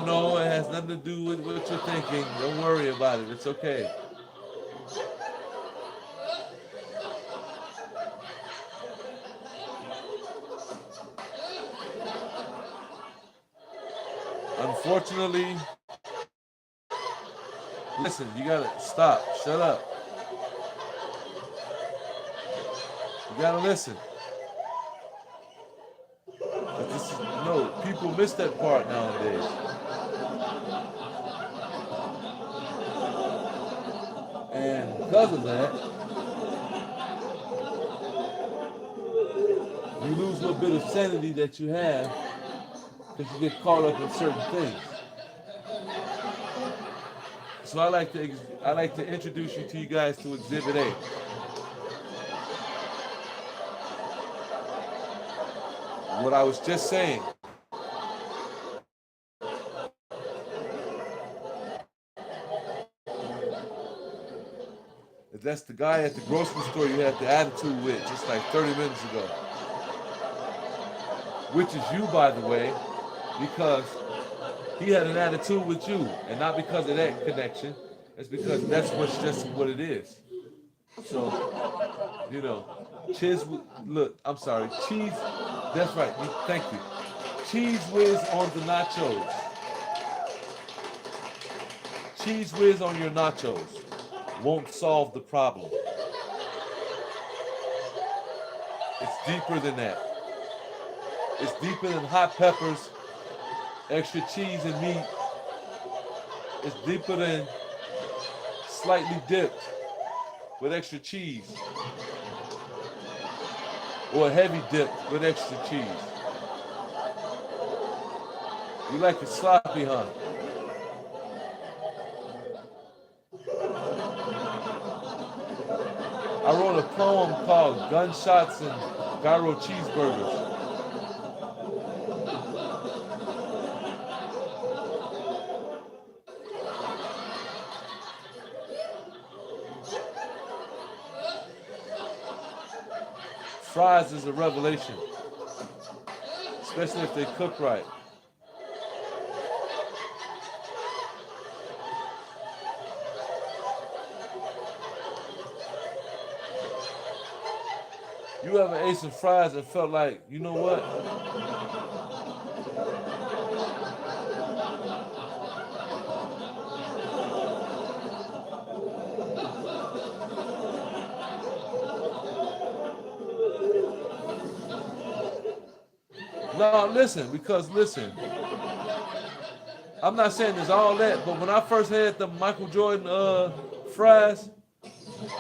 S2: No, it has nothing to do with what you're thinking. Don't worry about it. It's okay. Unfortunately, listen, you gotta stop. Shut up. You gotta listen. No, people miss that part nowadays. And because of that, you lose a little bit of sanity that you have because you get caught up in certain things. So I like to introduce you to you guys to Exhibit A. What I was just saying. that's the guy at the grocery store you had the attitude with just like 30 minutes ago. Which is you, by the way, because he had an attitude with you, and not because of that connection. It's because that's just what it is. So, you know, I'm sorry, cheese, that's right, thank you. Cheese whiz on the nachos. Cheese whiz on your nachos won't solve the problem. It's deeper than that. It's deeper than hot peppers, extra cheese and meat. It's deeper than slightly dipped with extra cheese. Or heavy dipped with extra cheese. You like it sloppy, huh? I wrote a poem called Gunshots and Gyro Cheeseburgers. Fries is a revelation, especially if they cook right. You ever ate some fries and felt like, you know what? No, listen, I'm not saying there's all that, but when I first had the Michael Jordan fries,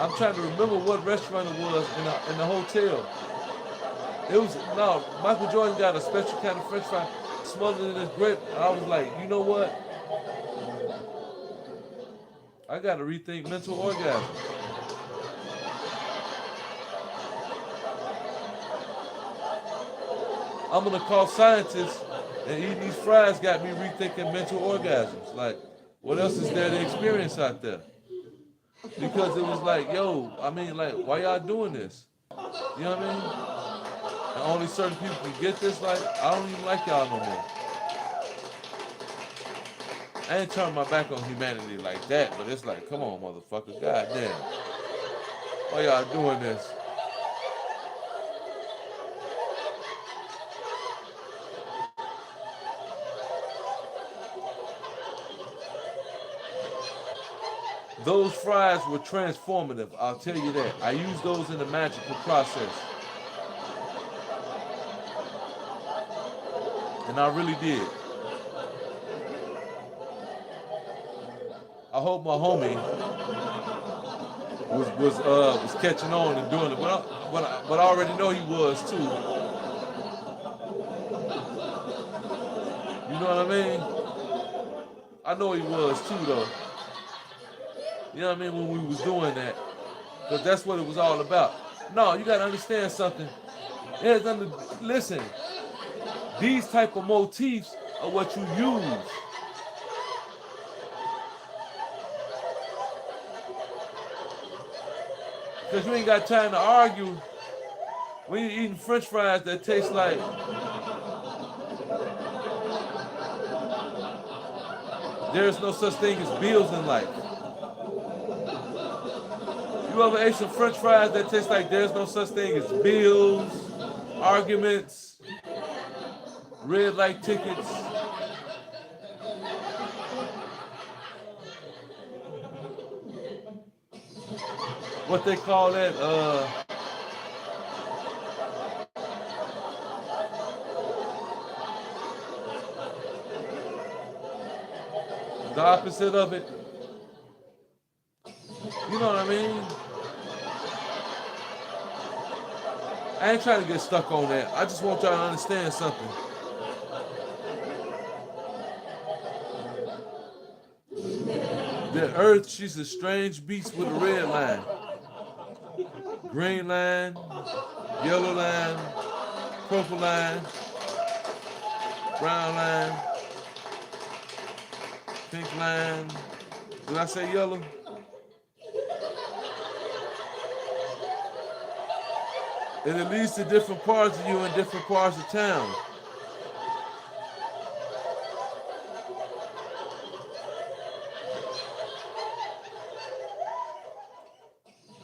S2: I'm trying to remember what restaurant it was in the hotel. Michael Jordan got a special kind of French fry smothered in his grip. I was like, you know what? I gotta rethink mental orgasm. I'm gonna call scientists, and eating these fries got me rethinking mental orgasms. Like, what else is there to experience out there? Because it was like, why y'all doing this? You know what I mean? And only certain people can get this. Like, I don't even like y'all no more. I ain't turning my back on humanity like that, but it's like, come on, motherfucker, goddamn. Why y'all doing this? Those fries were transformative, I'll tell you that. I used those in a magical process. And I really did. I hope my homie was catching on and doing it, but I already know he was too. You know what I mean? I know he was too, though. You know what I mean? When we was doing that, because that's what it was all about. No, you gotta understand something. Listen, these type of motifs are what you use. Because you ain't got time to argue when you're eating French fries that taste like there's no such thing as bills in life. You ever ate some French fries that taste like there's no such thing as bills, arguments, red light tickets? What they call that, the opposite of it. You know what I mean? I ain't trying to get stuck on that. I just want y'all to understand something. The earth, she's a strange beast with a red line. Green line, yellow line, purple line, brown line, pink line. Did I say yellow? And it leads to different parts of you in different parts of town.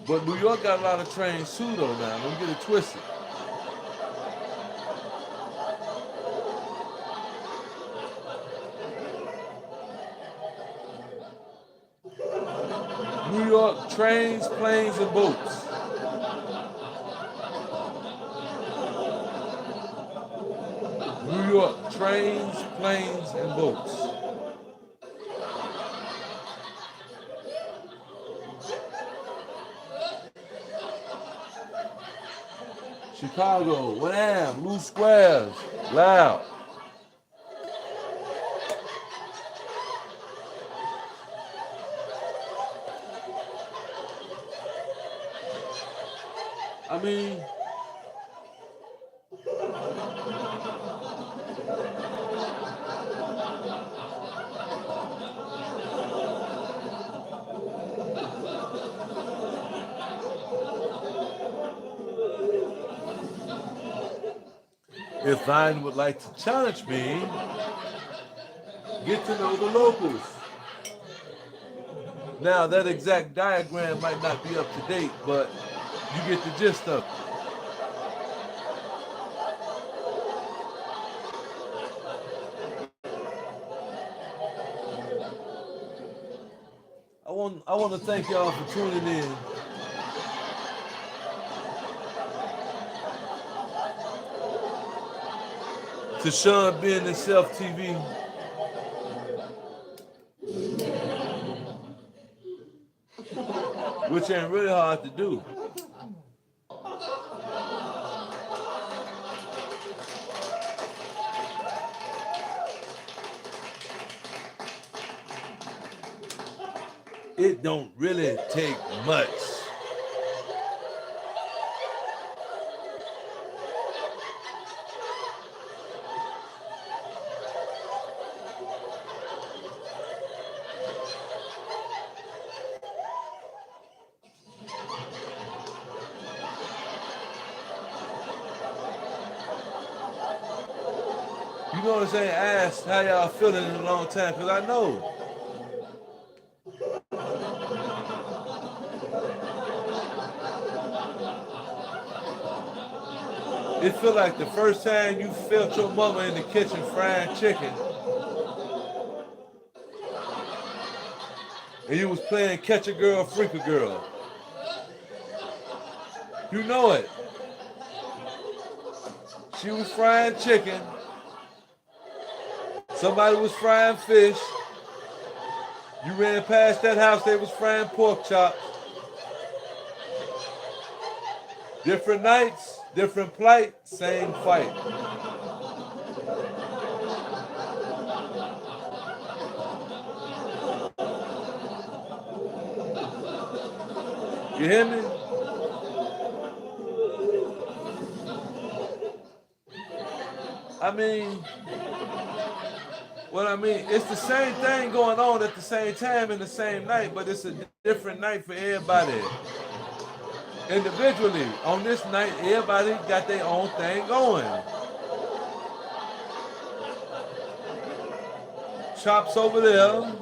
S2: But New York got a lot of trains too, though. Now, don't get it twisted. New York trains, planes, and boats. New York trains, planes, and boats. Chicago, wham, loose squares, loud. I mean, if Vine would like to challenge me, get to know the locals. Now, that exact diagram might not be up to date, but you get the gist of it. I want to thank y'all for tuning in. To Shawn Being Himself TV. Which ain't really hard to do. It don't really take much. You know what I'm saying? Ask how y'all feeling in a long time, because I know. It feel like the first time you felt your mama in the kitchen frying chicken, and you was playing Catch a Girl, Freak a Girl. You know it. She was frying chicken. Somebody was frying fish. You ran past that house, they was frying pork chops. Different nights, different plight, same fight. You hear me? I mean, it's the same thing going on at the same time in the same night, but it's a different night for everybody. Individually, on this night, everybody got their own thing going. Chops over there.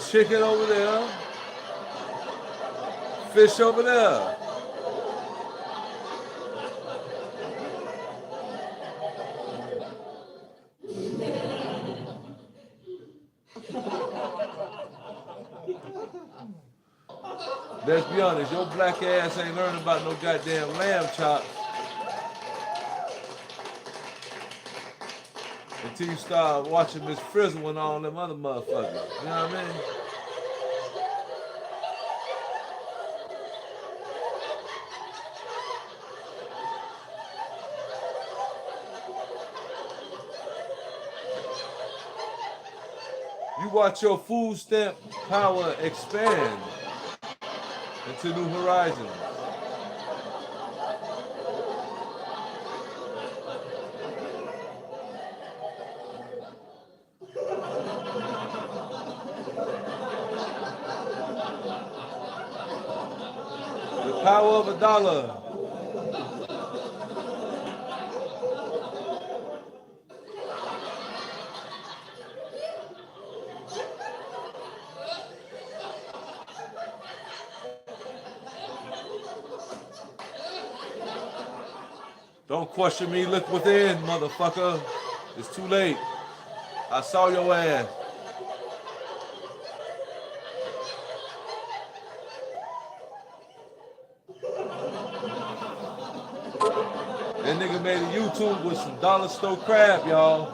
S2: Chicken over there. Fish over there. Let's be honest, your black ass ain't learning about no goddamn lamb chops until you start watching Miss Frizzle and all them other motherfuckers. You know what I mean? You watch your food stamp power expand into new horizons. Power of a dollar. Don't question me, look within, motherfucker. It's too late. I saw your ass. That nigga made a YouTube with some dollar store crab, y'all.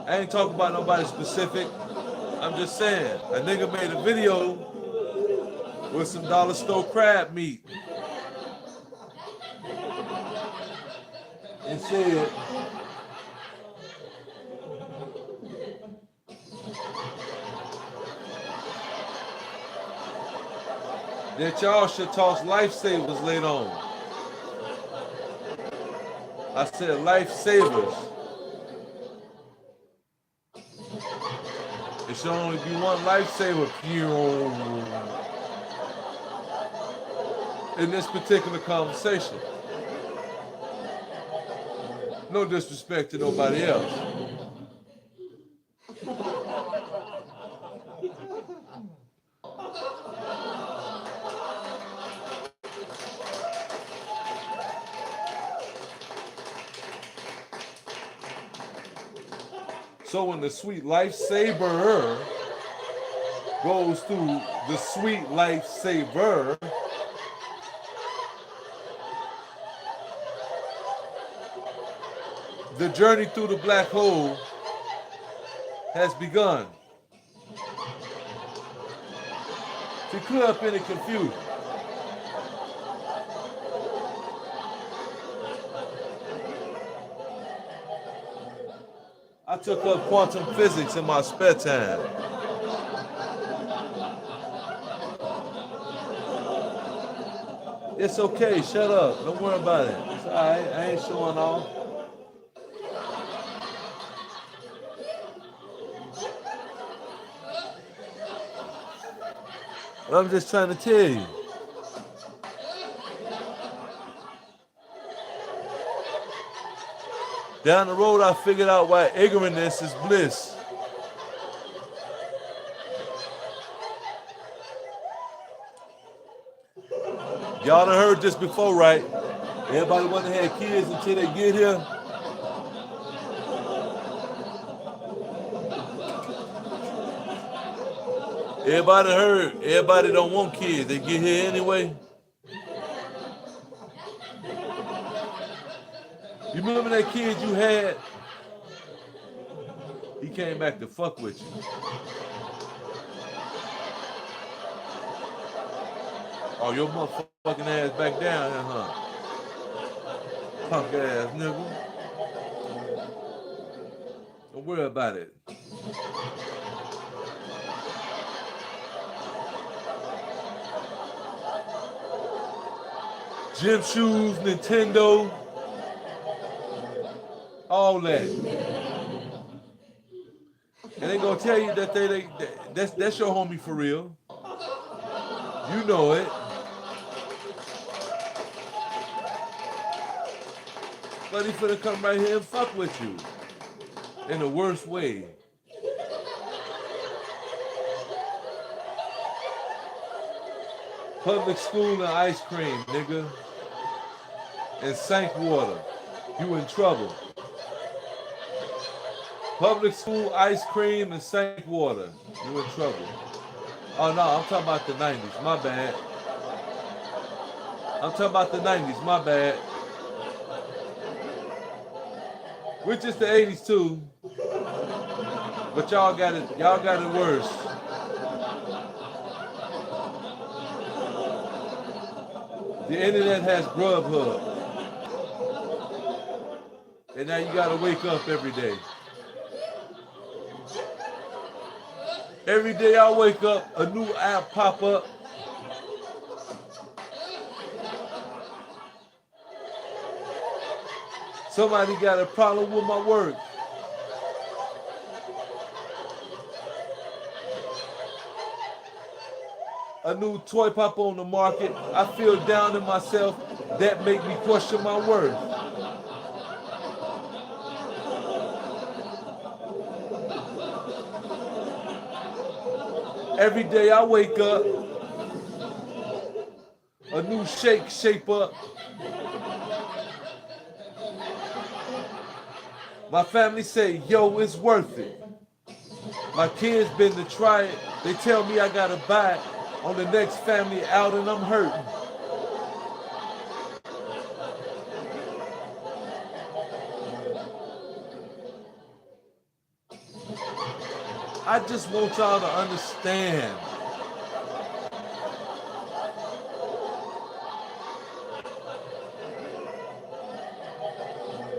S2: I ain't talking about nobody specific. I'm just saying, a nigga made a video with some dollar store crab meat. And said, that y'all should toss lifesavers later on. I said lifesavers. It should only be one lifesaver in this particular conversation. No disrespect to nobody else. So when the sweet lifesaver goes through the sweet lifesaver, the journey through the black hole has begun. To clear up any confusion, I took up quantum physics in my spare time. It's okay, shut up. Don't worry about it. It's all right, I ain't showing off. I'm just trying to tell you. Down the road, I figured out why ignorance is bliss. Y'all done heard this before, right? Everybody want to have kids until they get here. Everybody heard, everybody don't want kids. They get here anyway. You remember that kid you had? He came back to fuck with you. Oh, your motherfucking ass back down here, huh? Punk ass nigga. Don't worry about it. Gym shoes, Nintendo, all that. And they gonna tell you that that's your homie for real. You know it. But he finna come right here and fuck with you. In the worst way. Public school and ice cream, nigga. And sank water. You in trouble. Public school, ice cream, and sank water. You in trouble. Oh no, I'm talking about the 90s. My bad. I'm talking about the 90s. My bad. Which is the 80s too. But y'all got it worse. The internet has Grubhub. And now you gotta wake up every day. Every day I wake up, a new app pop up. Somebody got a problem with my work. a new toy pop on the market, I feel down in myself. That make me question my worth. Every day I wake up, a new shape up. My family say, yo, it's worth it. My kids been to try it. They tell me I gotta buy it on the next family out and I'm hurting. I just want y'all to understand.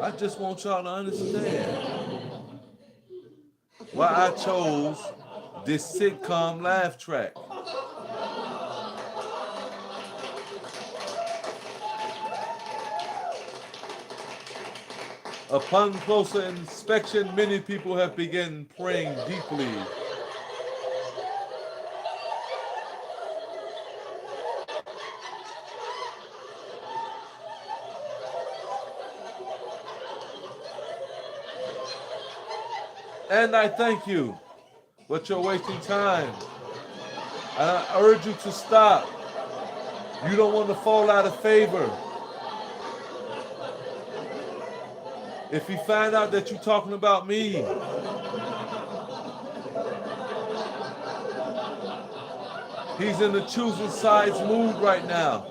S2: I just want y'all to understand why I chose this sitcom laugh track. Upon closer inspection, many people have begun praying deeply. And I thank you, but you're wasting time. And I urge you to stop. You don't want to fall out of favor. If he find out that you're talking about me, he's in the choosing sides mood right now.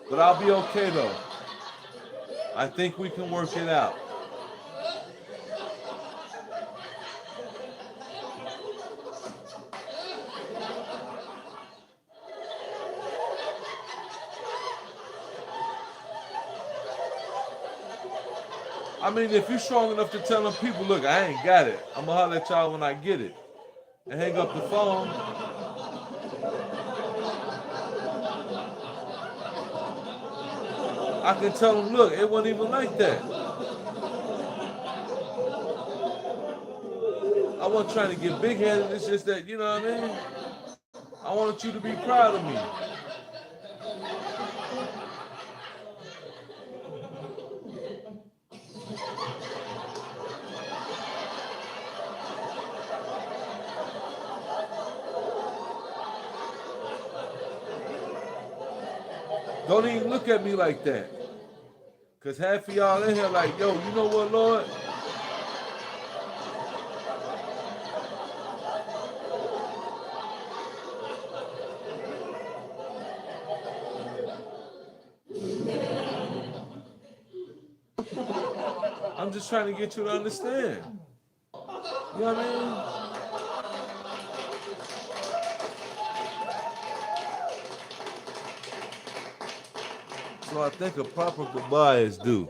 S2: But I'll be okay though. I think we can work it out. I mean, if you're strong enough to tell them people, look, I ain't got it. I'm gonna holler at y'all when I get it. And hang up the phone. I can tell them, look, it wasn't even like that. I wasn't trying to get big-headed. It's just that, you know what I mean? I wanted you to be proud of me. Don't even look at me like that. Because half of y'all in here like, yo, you know what, Lord? I'm just trying to get you to understand. You know what I mean? So I think a proper goodbye is due.